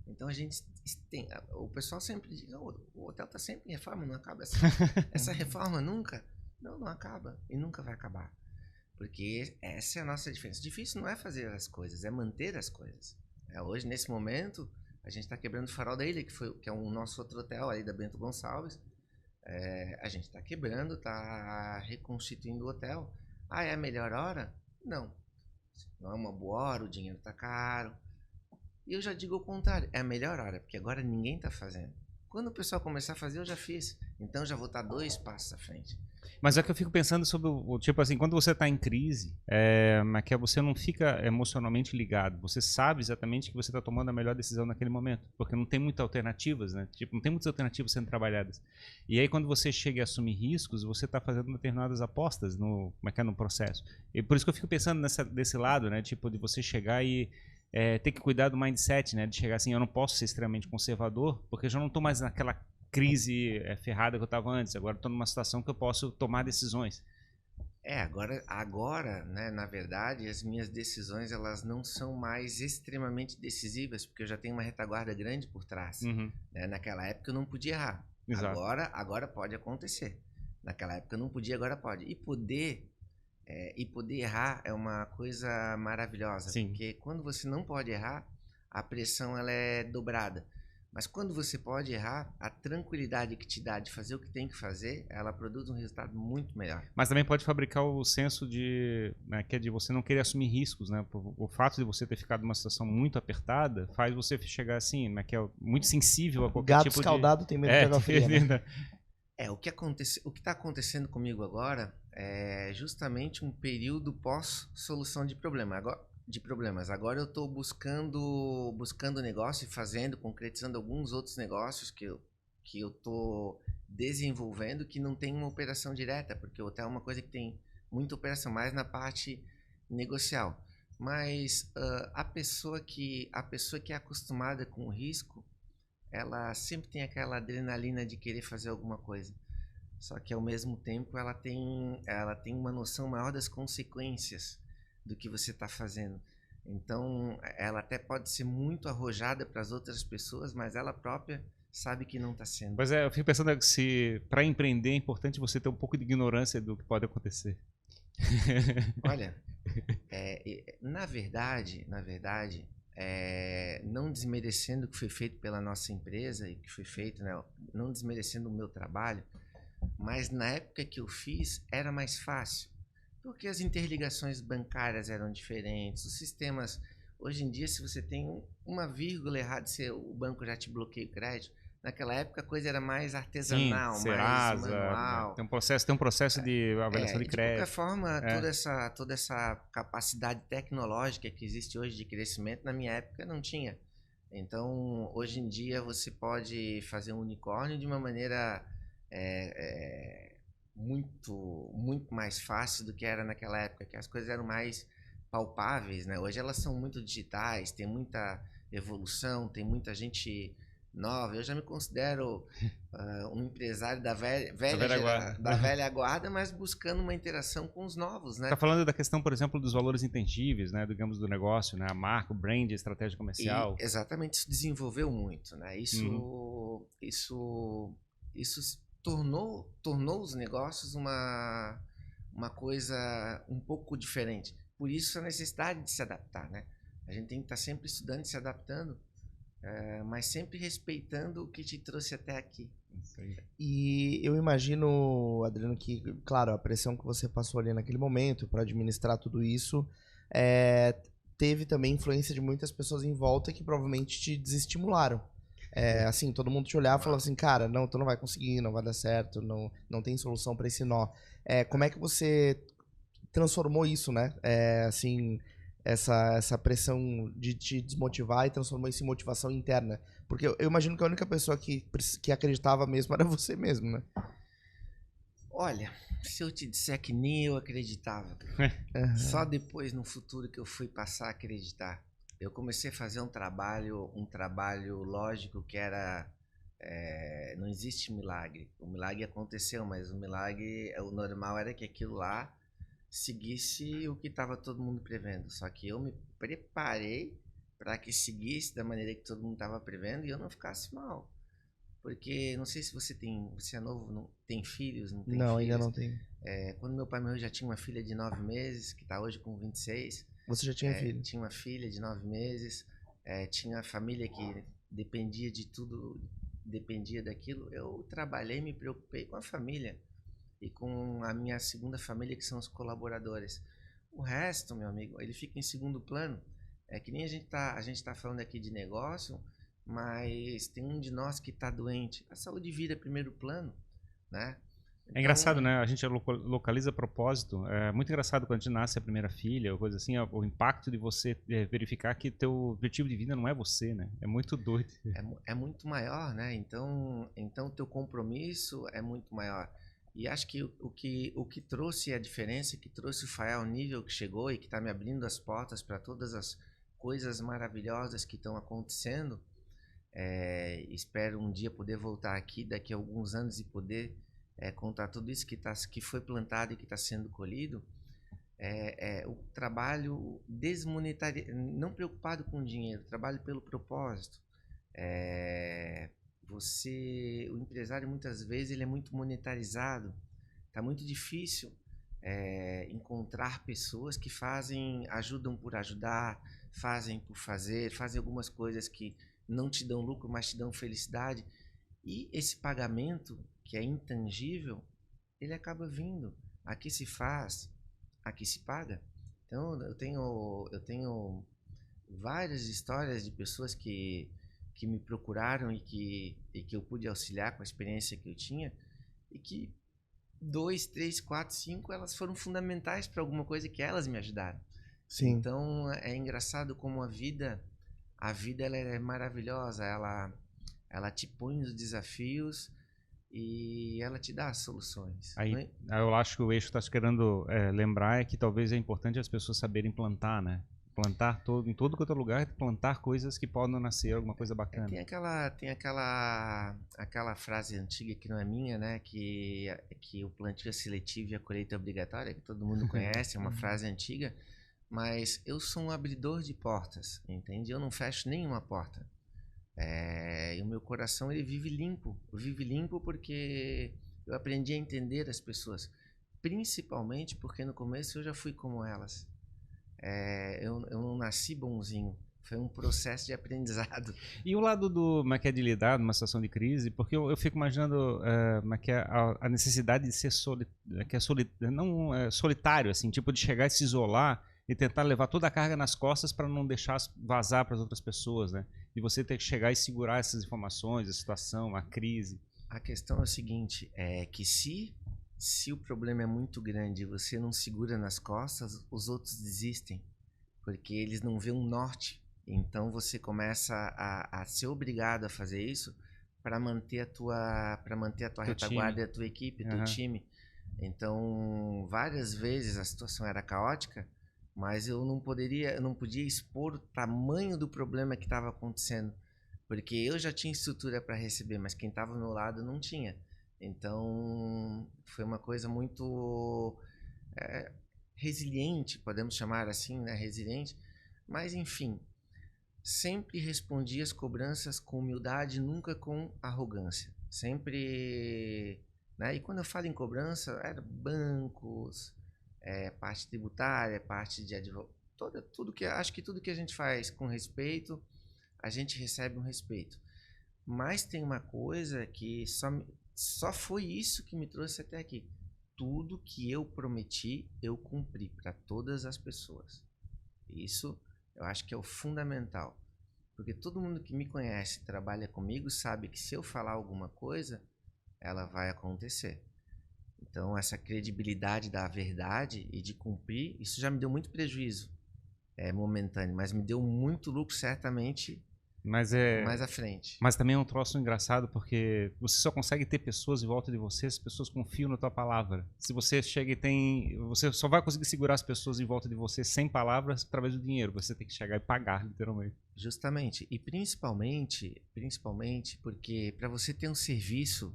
Então a gente tem, o pessoal sempre diz, o hotel está sempre em reforma, não acaba essa reforma nunca. Não acaba e nunca vai acabar. Porque essa é a nossa diferença. Difícil não é fazer as coisas, é manter as coisas. Hoje, nesse momento, a gente está quebrando o Farol da Ilha, que é o nosso outro hotel ali da Bento Gonçalves. A gente está quebrando, está reconstituindo o hotel. É a melhor hora? Não. Não é uma boa hora, o dinheiro está caro. E eu já digo o contrário, é a melhor hora, porque agora ninguém está fazendo. Quando o pessoal começar a fazer, eu já fiz. Então já vou estar 2 passos à frente. Mas é que eu fico pensando sobre o tipo assim, quando você está em crise, que você não fica emocionalmente ligado. Você sabe exatamente que você está tomando a melhor decisão naquele momento, porque não tem muitas alternativas, né? Tipo, não tem muitas alternativas sendo trabalhadas. E aí quando você chega a assumir riscos, você está fazendo determinadas apostas no processo. E por isso que eu fico pensando desse lado, né? Tipo, de você chegar e ter que cuidar do mindset, né? De chegar assim, eu não posso ser extremamente conservador, porque eu já não estou mais naquela crise ferrada que eu estava antes. Agora estou numa situação que eu posso tomar decisões. Agora, né, na verdade, as minhas decisões, elas não são mais extremamente decisivas, porque eu já tenho uma retaguarda grande por trás. Né? Naquela época eu não podia errar. Exato. Agora pode acontecer. Naquela época eu não podia, agora pode. E poder errar é uma coisa maravilhosa. Sim. Porque quando você não pode errar, a pressão ela é dobrada. Mas quando você pode errar, a tranquilidade que te dá de fazer o que tem que fazer, ela produz um resultado muito melhor. Mas também pode fabricar o senso de, né, que é de você não querer assumir riscos, né? O fato de você ter ficado numa situação muito apertada faz você chegar assim, né, que é muito sensível a qualquer Gato tipo escaldado tem medo de água fria, né? O que está acontecendo comigo agora é justamente um período pós-solução de problemas. Agora eu estou buscando negócio e concretizando alguns outros negócios que eu estou desenvolvendo que não tem uma operação direta, porque o hotel é uma coisa que tem muita operação, mais na parte negocial. Mas a pessoa que é acostumada com o risco, ela sempre tem aquela adrenalina de querer fazer alguma coisa. Só que ao mesmo tempo ela tem uma noção maior das consequências do que você está fazendo. Então ela até pode ser muito arrojada para as outras pessoas, mas ela própria sabe que não está sendo. Pois é, eu fico pensando que se para empreender é importante você ter um pouco de ignorância do que pode acontecer. Olha, na verdade, não desmerecendo o que foi feito pela nossa empresa e que foi feito, né, não desmerecendo o meu trabalho, mas na época que eu fiz era mais fácil, porque as interligações bancárias eram diferentes, os sistemas, hoje em dia se você tem uma vírgula errada, o banco já te bloqueia o crédito. Naquela época a coisa era mais artesanal, Sim, mais Serasa, manual. Tem um processo de avaliação de crédito. De qualquer forma, toda essa capacidade tecnológica que existe hoje de crescimento, na minha época não tinha. Então, hoje em dia você pode fazer um unicórnio de uma maneira muito mais fácil do que era naquela época, que as coisas eram mais palpáveis, né? Hoje elas são muito digitais, tem muita evolução, tem muita gente nova. Eu já me considero um empresário da velha guarda, mas buscando uma interação com os novos, né? Tá falando da questão, por exemplo, dos valores intangíveis, né, digamos, do negócio, né, a marca, o brand, a estratégia comercial. Exatamente, isso desenvolveu muito, né? Isso tornou os negócios uma coisa um pouco diferente. Por isso a necessidade de se adaptar, né? A gente tem que estar sempre estudando e se adaptando, mas sempre respeitando o que te trouxe até aqui. E eu imagino, Adriano, que, claro, a pressão que você passou ali naquele momento para administrar tudo isso teve também influência de muitas pessoas em volta que provavelmente te desestimularam. Assim, todo mundo te olhava e falava assim, cara, não, tu não vai conseguir, não vai dar certo, não tem solução para esse nó. Como é que você transformou isso, né? Assim, essa pressão de te desmotivar e transformou isso em motivação interna? Porque eu imagino que a única pessoa que acreditava mesmo era você mesmo, né? Olha, se eu te disser que nem eu acreditava, só depois no futuro que eu fui passar a acreditar. Eu comecei a fazer um trabalho lógico que era... não existe milagre. O milagre aconteceu, mas o normal era que aquilo lá seguisse o que estava todo mundo prevendo. Só que eu me preparei para que seguisse da maneira que todo mundo estava prevendo e eu não ficasse mal. Porque não sei se você é novo, não tem filhos, não tem filhos. Não, ainda não tenho. Quando meu pai morreu, já tinha uma filha de 9 meses, que está hoje com 26. Você já tinha filho? Tinha uma filha de 9 meses, tinha a família que dependia de tudo, dependia daquilo. Eu trabalhei, me preocupei com a família e com a minha segunda família, que são os colaboradores. O resto, meu amigo, ele fica em segundo plano. É que nem a gente tá falando aqui de negócio, mas tem um de nós que está doente. A saúde vira primeiro plano, né? É engraçado, né? A gente localiza propósito. É muito engraçado quando a gente nasce a primeira filha ou coisa assim, o impacto de você verificar que teu objetivo de vida não é você, né? É muito doido. É muito maior, né? Então teu compromisso é muito maior. E acho que o que trouxe a diferença, que trouxe o FAE ao nível que chegou e que está me abrindo as portas para todas as coisas maravilhosas que estão acontecendo, Espero um dia poder voltar aqui daqui a alguns anos e poder contar tudo isso que foi plantado e que está sendo colhido. O trabalho não preocupado com dinheiro, trabalho pelo propósito. O empresário muitas vezes ele é muito monetarizado, está muito difícil encontrar pessoas que ajudam por ajudar, fazem por fazer, fazem algumas coisas que não te dão lucro, mas te dão felicidade. E esse pagamento, que é intangível, ele acaba vindo. Aqui se faz, aqui se paga. Então, eu tenho várias histórias de pessoas que me procuraram e que eu pude auxiliar com a experiência que eu tinha, e que 2, 3, 4, 5, elas foram fundamentais para alguma coisa que elas me ajudaram. Sim. Então, é engraçado como a vida ela é maravilhosa, ela te põe nos desafios e ela te dá as soluções. Aí eu acho que o eixo que está querendo lembrar é que talvez é importante as pessoas saberem plantar, né? Plantar em todo quanto é lugar, plantar coisas que podem nascer alguma coisa bacana. Tem aquela frase antiga que não é minha, né? Que o plantio é seletivo e a colheita é obrigatória, que todo mundo conhece, é uma frase antiga. Mas eu sou um abridor de portas, entende? Eu não fecho nenhuma porta. E o meu coração ele vive limpo. Vive limpo porque eu aprendi a entender as pessoas. Principalmente porque no começo eu já fui como elas. Eu não nasci bonzinho. Foi um processo de aprendizado. E o lado de lidar numa situação de crise, porque eu fico imaginando a necessidade de ser solitário, assim, tipo de chegar e se isolar e tentar levar toda a carga nas costas para não deixar vazar para as outras pessoas, né? E você ter que chegar e segurar essas informações, a situação, a crise. A questão é o seguinte, que se o problema é muito grande e você não segura nas costas, os outros desistem, porque eles não vêem um norte. Então você começa a ser obrigado a fazer isso para manter a tua retaguarda, a tua equipe, teu time. Então, várias vezes a situação era caótica, mas eu não podia expor o tamanho do problema que estava acontecendo, porque eu já tinha estrutura para receber, mas quem estava ao meu lado não tinha. Então, foi uma coisa muito resiliente, podemos chamar assim, né? Resiliente. Mas, enfim, sempre respondi as cobranças com humildade, nunca com arrogância. Sempre, né? E quando eu falo em cobrança, era bancos, parte tributária, parte de advogado, acho que tudo que a gente faz com respeito, a gente recebe um respeito. Mas tem uma coisa que só foi isso que me trouxe até aqui. Tudo que eu prometi, eu cumpri para todas as pessoas. Isso eu acho que é o fundamental. Porque todo mundo que me conhece, trabalha comigo, sabe que se eu falar alguma coisa, ela vai acontecer. Então, essa credibilidade da verdade e de cumprir, isso já me deu muito prejuízo momentâneo, mas me deu muito lucro, certamente, mais à frente. Mas também é um troço engraçado, porque você só consegue ter pessoas em volta de você se as pessoas confiam na tua palavra. Se você chega você só vai conseguir segurar as pessoas em volta de você sem palavras através do dinheiro. Você tem que chegar e pagar, literalmente. Justamente. E principalmente porque para você ter um serviço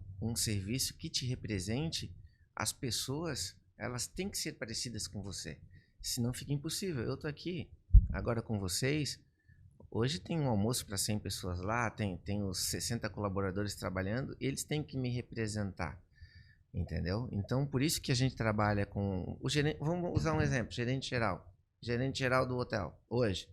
que te represente, as pessoas, elas têm que ser parecidas com você. Senão fica impossível. Eu tô aqui agora com vocês. Hoje tem um almoço para 100 pessoas lá, tem os 60 colaboradores trabalhando, eles têm que me representar, entendeu? Então, por isso que a gente trabalha com o gerente. Vamos usar um exemplo, gerente geral do hotel, hoje.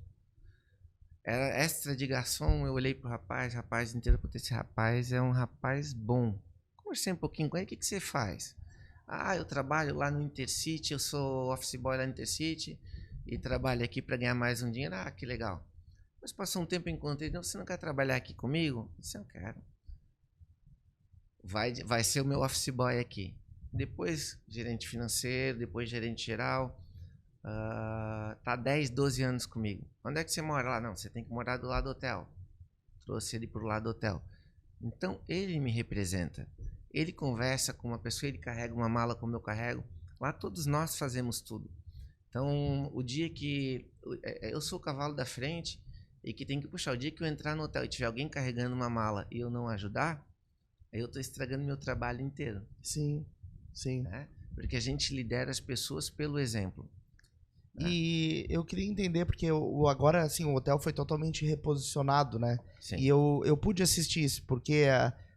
Era extra de garçom, eu olhei pro rapaz inteiro, porque esse rapaz é um rapaz bom. Conversei um pouquinho com ele, o que você faz? Eu trabalho lá no Intercity, eu sou office boy lá no Intercity e trabalho aqui para ganhar mais um dinheiro. Que legal. Mas passou um tempo, encontrei, você não quer trabalhar aqui comigo? Eu disse, eu quero. Vai ser o meu office boy aqui. Depois gerente financeiro, depois gerente geral. Tá 10, 12 anos comigo. Onde é que você mora lá? Não, você tem que morar do lado do hotel. Trouxe ele pro lado do hotel. Então, ele me representa. Ele conversa com uma pessoa, ele carrega uma mala como eu carrego. Lá todos nós fazemos tudo. Então, o dia que eu sou o cavalo da frente, e que tem que puxar. O dia que eu entrar no hotel e tiver alguém carregando uma mala e eu não ajudar, aí eu tô estragando meu trabalho inteiro. Sim, sim. Né? Porque a gente lidera as pessoas pelo exemplo. E eu queria entender, porque agora, assim, o hotel foi totalmente reposicionado, né? Sim. E eu pude assistir isso, porque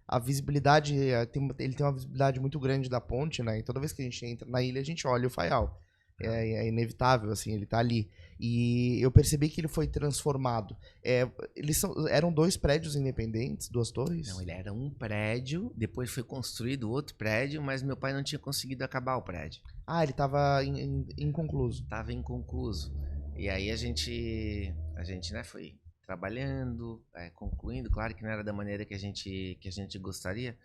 a visibilidade, ele tem uma visibilidade muito grande da ponte, né? E toda vez que a gente entra na ilha, a gente olha o Faial. É inevitável, assim, ele tá ali. E eu percebi que ele foi transformado. Eram 2 prédios independentes, 2 torres? Não, ele era um prédio, depois foi construído outro prédio, mas meu pai não tinha conseguido acabar o prédio. Ah, ele tava inconcluso. Estava inconcluso. E aí a gente né, foi trabalhando, concluindo. Claro que não era da maneira que a gente gostaria,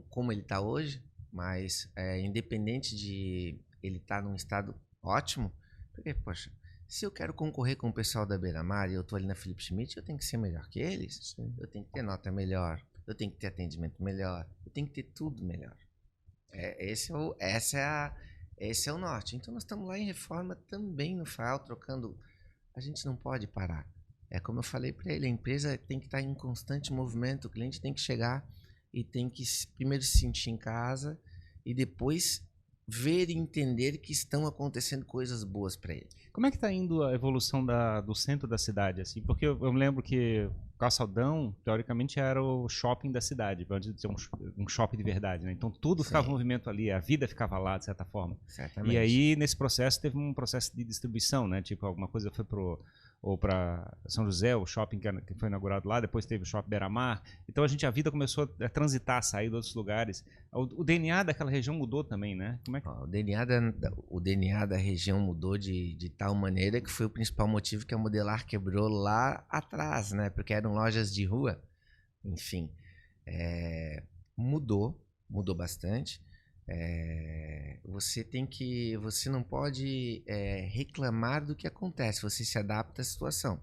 como ele está hoje, mas independente de ele estar num estado ótimo, porque, poxa, se eu quero concorrer com o pessoal da Beira-Mar e eu estou ali na Felipe Schmidt, eu tenho que ser melhor que eles. Sim. Eu tenho que ter nota melhor, eu tenho que ter atendimento melhor, eu tenho que ter tudo melhor. Esse é o norte. Então nós estamos lá em reforma também no Faial, trocando. A gente não pode parar. É como eu falei para ele, a empresa tem que estar em constante movimento, o cliente tem que chegar e tem que primeiro se sentir em casa e depois ver e entender que estão acontecendo coisas boas para ele. Como é que está indo a evolução do centro da cidade, assim? Porque eu me lembro que o Calçadão, teoricamente, era o shopping da cidade, antes de ser um shopping de verdade, né? Então tudo ficava em movimento ali, a vida ficava lá, de certa forma. Certamente. E aí, nesse processo, teve um processo de distribuição, né? Tipo, alguma coisa foi para São José, o shopping que foi inaugurado lá, depois teve o shopping Beira-Mar. Então a vida começou a transitar, a sair de outros lugares. O DNA daquela região mudou também, né? Como é que... O DNA da região mudou de tal maneira que foi o principal motivo que a Modelar quebrou lá atrás, né? Porque eram lojas de rua. Enfim, mudou bastante. Você não pode reclamar do que acontece, você se adapta à situação. O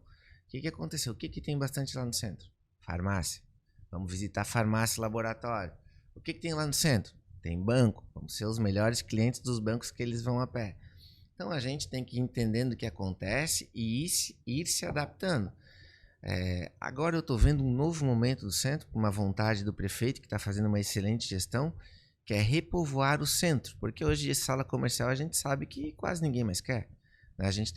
que aconteceu? O que tem bastante lá no centro? Farmácia. Vamos visitar farmácia e laboratório. O que tem lá no centro? Tem banco. Vamos ser os melhores clientes dos bancos que eles vão a pé. Então a gente tem que ir entendendo o que acontece e ir se adaptando. Agora eu estou vendo um novo momento do centro, uma vontade do prefeito que está fazendo uma excelente gestão, que é repovoar o centro, porque hoje a sala comercial a gente sabe que quase ninguém mais quer. A gente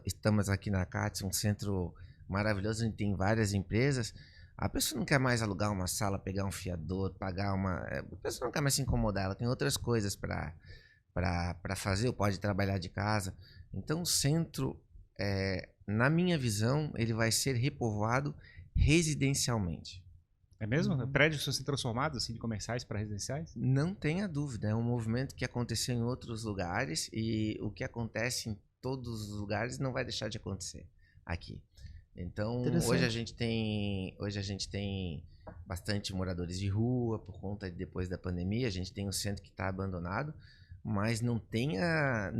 estamos aqui na CATS, um centro maravilhoso, onde tem várias empresas. A pessoa não quer mais alugar uma sala, pegar um fiador, pagar uma... A pessoa não quer mais se incomodar, ela tem outras coisas para fazer, ou pode trabalhar de casa. Então o centro, na minha visão, ele vai ser repovoado residencialmente. É mesmo? Prédios vão ser transformados assim, de comerciais para residenciais? Não tenha dúvida, é um movimento que aconteceu em outros lugares e o que acontece em todos os lugares não vai deixar de acontecer aqui. Então, hoje a gente tem bastante moradores de rua por conta de depois da pandemia, a gente tem um centro que está abandonado, mas não tenha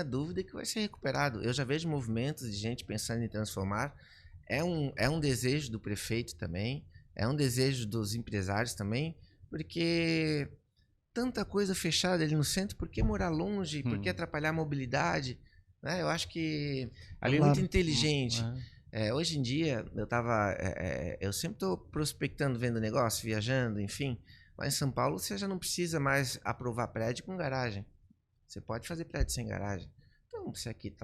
dúvida que vai ser recuperado. Eu já vejo movimentos de gente pensando em transformar, é um desejo do prefeito também, é um desejo dos empresários também, porque tanta coisa fechada ali no centro, por que morar longe, por que atrapalhar a mobilidade? Né? Eu acho que é muito inteligente. Hoje em dia, eu sempre estou prospectando, vendo negócio, viajando, enfim. Lá em São Paulo, você já não precisa mais aprovar prédio com garagem. Você pode fazer prédio sem garagem. Então, se aqui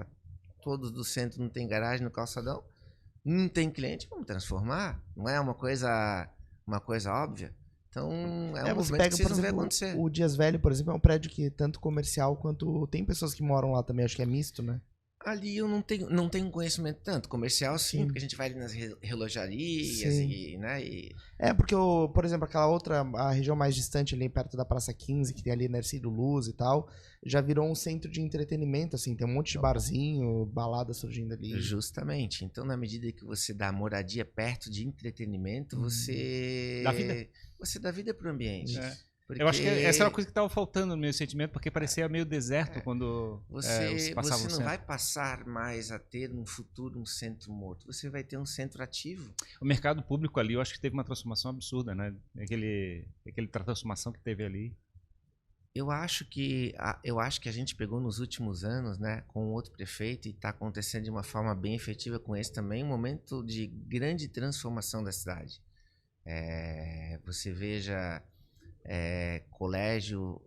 todos do centro não tem garagem no calçadão, não tem cliente, vamos transformar. Não é uma coisa óbvia. Então, um movimento que vocês não vê acontecer. O Dias Velho, por exemplo, é um prédio que tanto comercial quanto... Tem pessoas que moram lá também, acho que é misto, né? Ali eu não tenho conhecimento tanto. Comercial, sim, porque a gente vai ali nas relojarias porque, por exemplo, a região mais distante ali perto da Praça 15, que tem ali Nercílio Luz e tal, já virou um centro de entretenimento, assim, tem um monte de barzinho, balada surgindo ali. Justamente. Então, na medida que você dá moradia perto de entretenimento, você dá vida pro ambiente. Porque... Eu acho que essa era uma coisa que estava faltando no meu sentimento, porque parecia meio deserto quando você passava Você no não centro. vai passar mais a ter no futuro um centro morto, você vai ter um centro ativo. O mercado público ali, eu acho que teve uma transformação absurda, né? Aquela transformação que teve ali. Eu acho que a gente pegou nos últimos anos, né, com outro prefeito, e está acontecendo de uma forma bem efetiva com esse também, um momento de grande transformação da cidade. Você veja colégio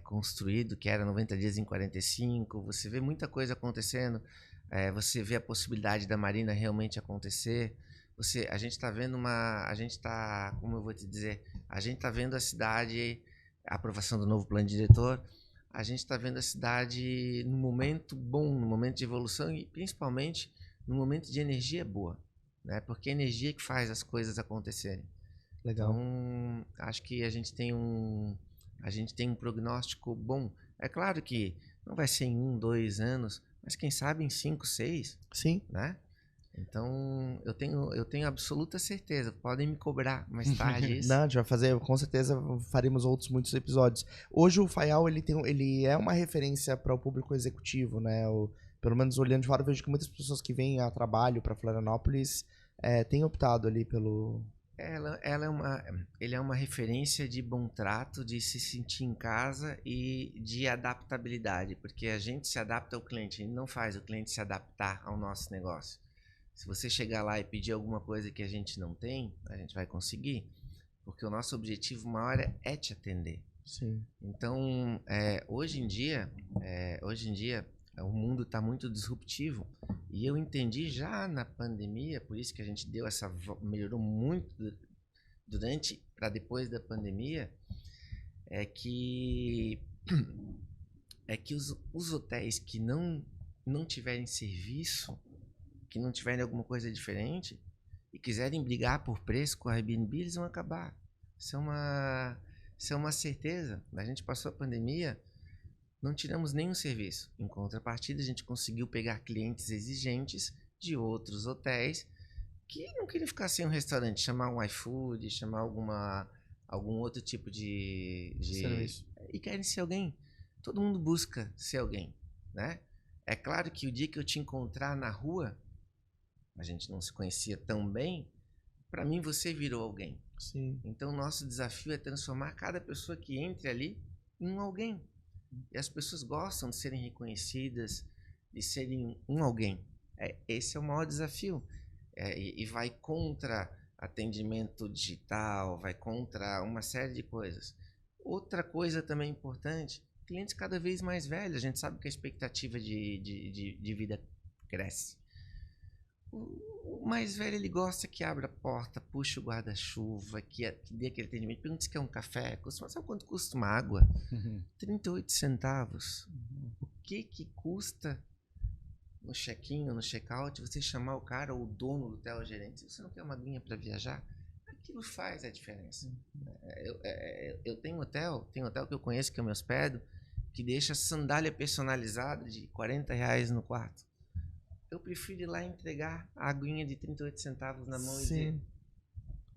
construído, que era 90 dias em 45, você vê muita coisa acontecendo, você vê a possibilidade da Marina realmente acontecer. A gente está vendo como eu vou te dizer, a gente está vendo a cidade, a aprovação do novo plano diretor, a gente está vendo a cidade num momento bom, num momento de evolução e principalmente num momento de energia boa, né? Porque é a energia que faz as coisas acontecerem. Legal. Então, acho que a gente tem um prognóstico bom. É claro que não vai ser em 1, 2 anos, mas quem sabe em 5, 6, Sim. né? Então, eu tenho absoluta certeza. Podem me cobrar mais tarde isso. Não, a gente vai fazer, com certeza faremos muitos episódios. Hoje o Faial, ele é uma referência para o público executivo, né? Pelo menos olhando de fora, eu vejo que muitas pessoas que vêm a trabalho para Florianópolis têm optado ali pelo... Ele é uma referência de bom trato, de se sentir em casa e de adaptabilidade, porque a gente se adapta ao cliente, a gente não faz o cliente se adaptar ao nosso negócio. Se você chegar lá e pedir alguma coisa que a gente não tem, a gente vai conseguir, porque o nosso objetivo maior é te atender. Sim. Então, hoje em dia, o mundo está muito disruptivo e eu entendi já na pandemia, por isso que a gente melhorou muito durante para depois da pandemia, que os hotéis que não tiverem serviço, que não tiverem alguma coisa diferente e quiserem brigar por preço com a Airbnb, eles vão acabar. Isso é uma certeza. A gente passou a pandemia, não tiramos nenhum serviço. Em contrapartida, a gente conseguiu pegar clientes exigentes de outros hotéis que não queriam ficar sem um restaurante, chamar um iFood, chamar algum outro tipo de serviço. E querem ser alguém. Todo mundo busca ser alguém, né? É claro que o dia que eu te encontrar na rua, a gente não se conhecia tão bem, para mim você virou alguém. Sim. Então, nosso desafio é transformar cada pessoa que entre ali em um alguém. E as pessoas gostam de serem reconhecidas, de serem um alguém. Esse é o maior desafio. E vai contra atendimento digital, vai contra uma série de coisas. Outra coisa também importante, clientes cada vez mais velhos. A gente sabe que a expectativa de vida cresce. O mais velho, ele gosta que abra a porta, puxe o guarda-chuva, que dê aquele atendimento, pergunta se quer um café. Sabe quanto custa uma água? 38 centavos. O que custa no check-in ou no check-out você chamar o cara ou o dono do hotel, o gerente? Se você não quer uma aguinha para viajar, aquilo faz a diferença. Eu tenho hotel que eu conheço, que eu me hospedo, que deixa sandália personalizada de R$40 no quarto. Eu prefiro ir lá entregar a aguinha de 38 centavos na mão. Sim. E dizer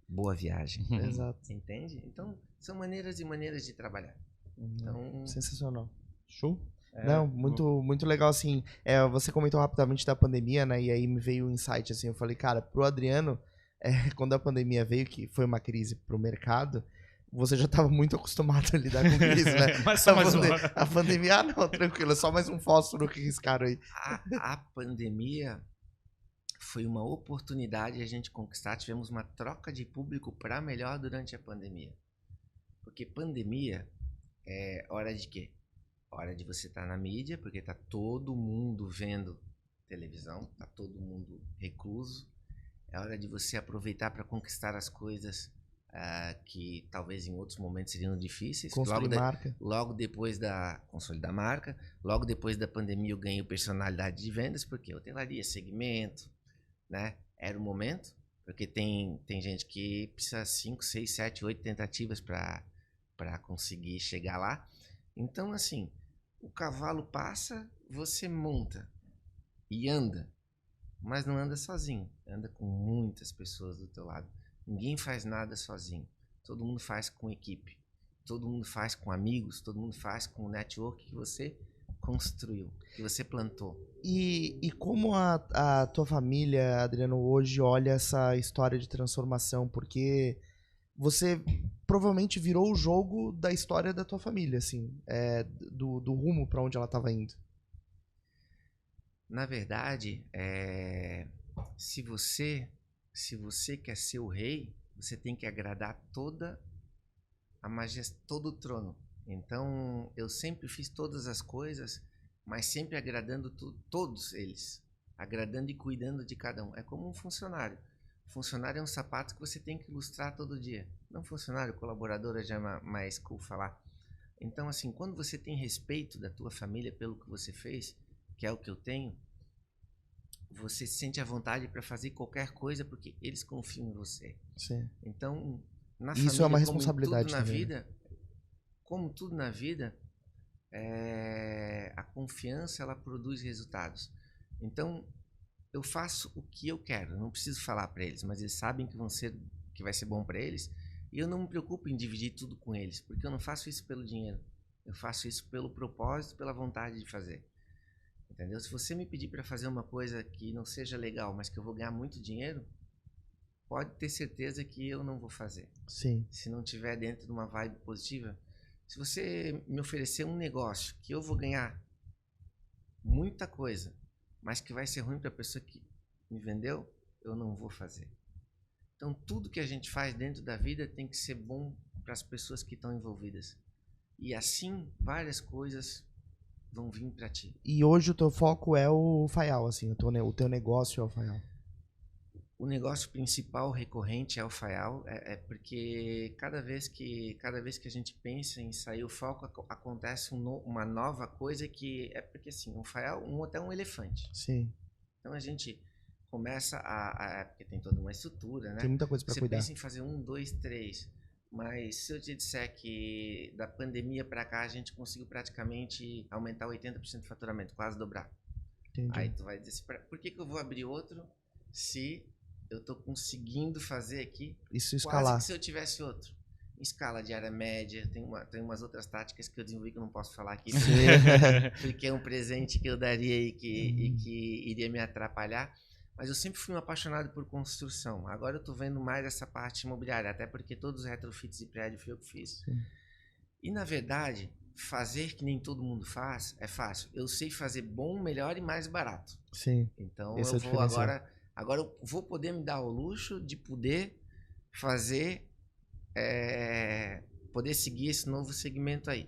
boa viagem. Exato. Entende? Então, são maneiras e maneiras de trabalhar. Então, sensacional. Show? É, Não, muito legal, assim, você comentou rapidamente da pandemia, né, e aí me veio um insight, assim, eu falei, cara, pro Adriano, quando a pandemia veio, que foi uma crise pro mercado, você já estava muito acostumado a lidar com crise, né? Mas a pandemia, não, tranquilo, só mais um fósforo que riscaram aí. A pandemia foi uma oportunidade a gente conquistar, tivemos uma troca de público para melhor durante a pandemia. Porque pandemia é hora de quê? Hora de você estar na mídia, porque está todo mundo vendo televisão, está todo mundo recluso. É hora de você aproveitar para conquistar as coisas que talvez em outros momentos seriam difíceis. Marca. Logo depois consolidar marca, logo depois da pandemia eu ganhei personalidade de vendas, porque hotelaria, segmento, né? Era o momento, porque tem gente que precisa 5, 6, 7, 8 tentativas para conseguir chegar lá. Então, assim, o cavalo passa, você monta e anda, mas não anda sozinho, anda com muitas pessoas do teu lado. Ninguém faz nada sozinho, todo mundo faz com equipe, todo mundo faz com amigos, todo mundo faz com o network que você construiu, que você plantou. E como a tua família, Adriano, hoje olha essa história de transformação? Porque você provavelmente virou o jogo da história da tua família, assim, do rumo pra onde ela tava indo. Na verdade, se você quer ser o rei, você tem que agradar toda a majestade, todo o trono. Então, eu sempre fiz todas as coisas, mas sempre agradando todos eles, agradando e cuidando de cada um. É como um funcionário. Funcionário é um sapato que você tem que ilustrar todo dia. Não funcionário, colaborador, já é mais cool falar. Então, assim, quando você tem respeito da tua família pelo que você fez, que é o que eu tenho, você se sente à vontade para fazer qualquer coisa porque eles confiam em você. Sim. Então, na Isso família, é uma responsabilidade como em tudo na também, vida, como tudo na vida, a confiança ela produz resultados. Então, eu faço o que eu quero, não preciso falar para eles, mas eles sabem que vai ser bom para eles, e eu não me preocupo em dividir tudo com eles, porque eu não faço isso pelo dinheiro, eu faço isso pelo propósito, pela vontade de fazer. Entendeu? Se você me pedir para fazer uma coisa que não seja legal, mas que eu vou ganhar muito dinheiro, pode ter certeza que eu não vou fazer. Sim. Se não tiver dentro de uma vibe positiva. Se você me oferecer um negócio que eu vou ganhar muita coisa, mas que vai ser ruim para a pessoa que me vendeu, eu não vou fazer. Então, tudo que a gente faz dentro da vida tem que ser bom para as pessoas que estão envolvidas. E assim, várias coisas vão vir para ti. E hoje o teu foco é o Faial, assim, o teu negócio é o Faial. O negócio principal recorrente é o Faial, porque cada vez que a gente pensa em sair o foco, acontece uma nova coisa que é porque assim, um Faial, até um elefante. Sim. Então a gente começa porque tem toda uma estrutura, né? Tem muita coisa para cuidar. Você pensa em fazer 1, 2, 3, mas se eu te disser que da pandemia para cá a gente conseguiu praticamente aumentar 80% do faturamento, quase dobrar. Entendi. Aí tu vai dizer, por que eu vou abrir outro se eu estou conseguindo fazer aqui Isso quase escalar. que se eu tivesse outro? Em escala diária média, tem umas outras táticas que eu desenvolvi que eu não posso falar aqui, porque é um presente que eu daria e que iria me atrapalhar. Mas eu sempre fui um apaixonado por construção. Agora eu estou vendo mais essa parte imobiliária, até porque todos os retrofits de prédio foi eu que fiz. Sim. E na verdade, fazer que nem todo mundo faz é fácil. Eu sei fazer bom, melhor e mais barato. Sim. Então Esse eu é o vou diferencial. agora eu vou poder me dar o luxo de poder fazer, poder seguir esse novo segmento aí.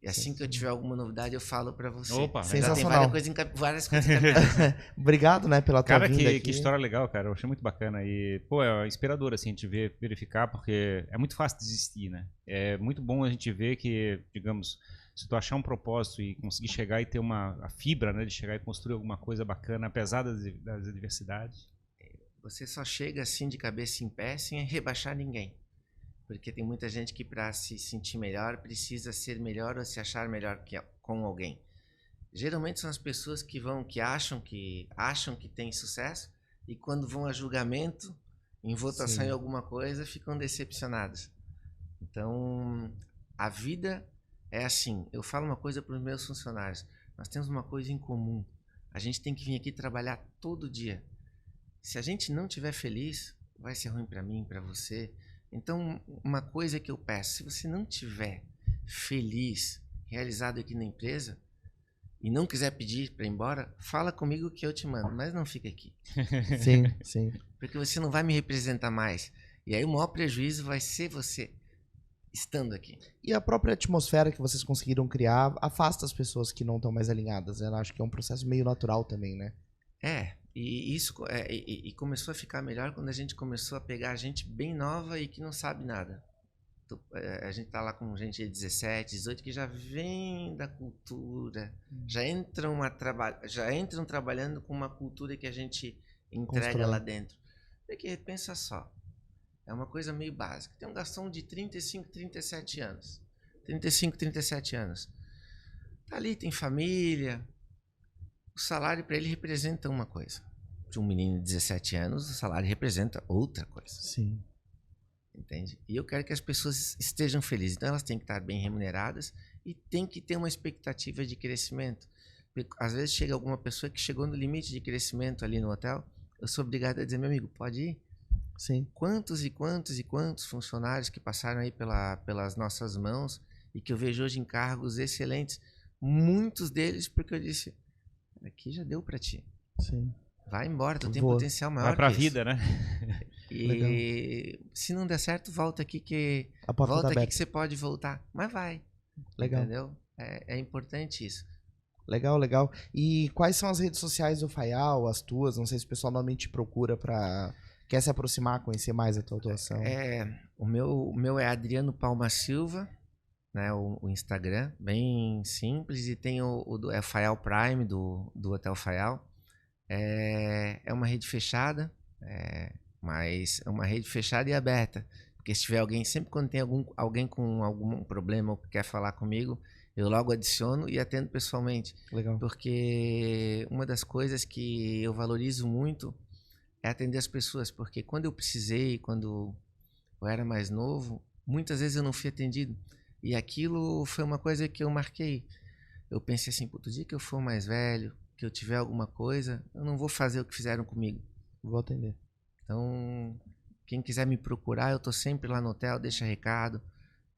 E assim que eu tiver alguma novidade, eu falo pra você. Opa, já tem sensacional. várias coisas encaminhadas. Obrigado, né, pela tua Cara, vinda aqui. que história legal, cara. Eu achei muito bacana. E, pô, é inspirador, assim, a gente verificar, porque é muito fácil desistir, né? É muito bom a gente ver que, digamos, se tu achar um propósito e conseguir chegar e ter a fibra, né, de chegar e construir alguma coisa bacana, apesar das adversidades. Você só chega assim de cabeça em pé sem rebaixar ninguém. Porque tem muita gente que para se sentir melhor precisa ser melhor ou se achar melhor com alguém. Geralmente são as pessoas que acham que tem sucesso e quando vão a julgamento, em votação Sim. em alguma coisa, ficam decepcionados. Então, a vida é assim. Eu falo uma coisa para os meus funcionários. Nós temos uma coisa em comum. A gente tem que vir aqui trabalhar todo dia. Se a gente não estiver feliz, vai ser ruim para mim, para você. Então, uma coisa que eu peço, se você não estiver feliz, realizado aqui na empresa, e não quiser pedir para ir embora, fala comigo que eu te mando, mas não fica aqui. Sim, sim. Porque você não vai me representar mais. E aí o maior prejuízo vai ser você estando aqui. E a própria atmosfera que vocês conseguiram criar afasta as pessoas que não estão mais alinhadas, né? Eu acho que é um processo meio natural também, né? E isso começou a ficar melhor quando a gente começou a pegar gente bem nova e que não sabe nada. A gente tá lá com gente de 17, 18 que já vem da cultura, já entram trabalhando com uma cultura que a gente entrega Constrói. lá dentro. Porque pensa só, é uma coisa meio básica. Tem um garçom de 35, 37 anos. 35, 37 anos. Tá ali, tem família. O salário para ele representa uma coisa. De um menino de 17 anos, o salário representa outra coisa. Sim. Entende? E eu quero que as pessoas estejam felizes. Então elas têm que estar bem remuneradas e tem que ter uma expectativa de crescimento. Porque, às vezes chega alguma pessoa que chegou no limite de crescimento ali no hotel, eu sou obrigado a dizer, meu amigo, pode ir. Sim. Quantos e quantos e quantos funcionários que passaram aí pelas nossas mãos e que eu vejo hoje em cargos excelentes, muitos deles porque eu disse, aqui já deu pra ti. Sim. Vai embora, tu tem Boa. potencial maior Vai pra que isso. vida, né? E se não der certo, volta aqui que A porta volta tá aqui aberta. que você pode voltar. Mas vai. Legal. Entendeu? É importante isso. Legal, legal. E quais são as redes sociais do Faial, as tuas? Não sei se o pessoal normalmente te procura quer se aproximar, conhecer mais a tua atuação. O meu é Adriano Palma Silva, né? O Instagram, bem simples. E tem o Faial Prime, do Hotel Faial. É uma rede fechada, mas é uma rede fechada e aberta. Porque se tiver alguém, sempre quando tem alguém com algum problema ou que quer falar comigo, eu logo adiciono e atendo pessoalmente. Legal. Porque uma das coisas que eu valorizo muito é atender as pessoas. Porque quando eu precisei, quando eu era mais novo, muitas vezes eu não fui atendido. E aquilo foi uma coisa que eu marquei. Eu pensei assim, puto, o dia que eu for mais velho, que eu tiver alguma coisa, eu não vou fazer o que fizeram comigo. Vou atender. Então, quem quiser me procurar, eu tô sempre lá no hotel, deixa recado.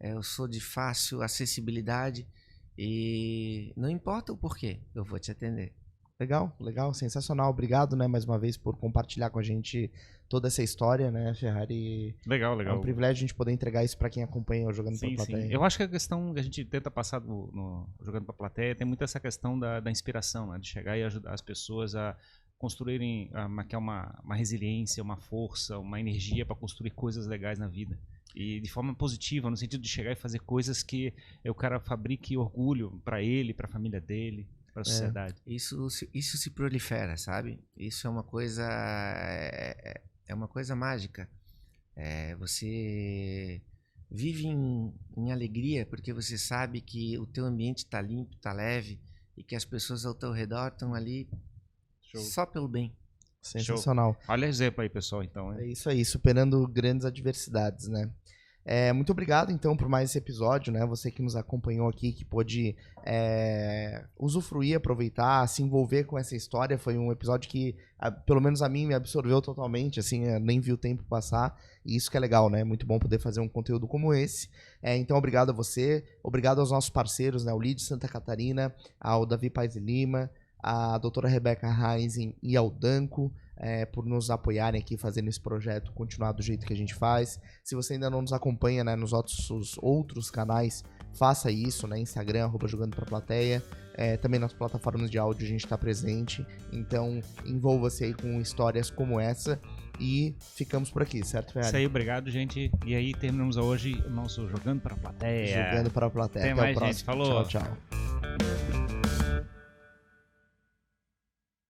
Eu sou de fácil acessibilidade e não importa o porquê, eu vou te atender. Legal, legal, sensacional. Obrigado, né, mais uma vez por compartilhar com a gente toda essa história, né, Ferrari? Legal. É um privilégio a gente poder entregar isso para quem acompanha o Jogando Sim, pra Plateia. sim. Eu acho que a questão que a gente tenta passar no Jogando pra Plateia tem muito essa questão da inspiração, né? De chegar e ajudar as pessoas a construírem uma resiliência, uma força, uma energia para construir coisas legais na vida. E de forma positiva, no sentido de chegar e fazer coisas que o cara fabrique orgulho para ele, para a família dele, para a sociedade. Isso se prolifera, sabe? Isso é uma coisa mágica. Você vive em alegria porque você sabe que o teu ambiente está limpo, está leve e que as pessoas ao teu redor estão ali só pelo bem. Sensacional. Show. Olha exemplo aí, pessoal, então. É isso aí, superando grandes adversidades, né? Muito obrigado, então, por mais esse episódio, né? Você que nos acompanhou aqui, que pôde usufruir, aproveitar, se envolver com essa história. Foi um episódio que, pelo menos a mim, me absorveu totalmente, assim, nem vi o tempo passar. E isso que é legal, né? Muito bom poder fazer um conteúdo como esse. Então, obrigado a você, obrigado aos nossos parceiros, né? O Lid Santa Catarina, ao Davi Paes de Lima, a doutora Rebeca Reising e ao Danco, por nos apoiarem aqui fazendo esse projeto continuar do jeito que a gente faz. Se você ainda não nos acompanha, né, nos outros canais, faça isso, né? Instagram, @Jogando pra Plateia. Também nas plataformas de áudio a gente está presente. Então, envolva-se aí com histórias como essa. E ficamos por aqui, certo, Ferrari? Isso aí, obrigado, gente. E aí terminamos hoje o nosso Jogando pra Plateia. Jogando pra Plateia. Até Até mais, o próximo. gente. Falou. Tchau, tchau.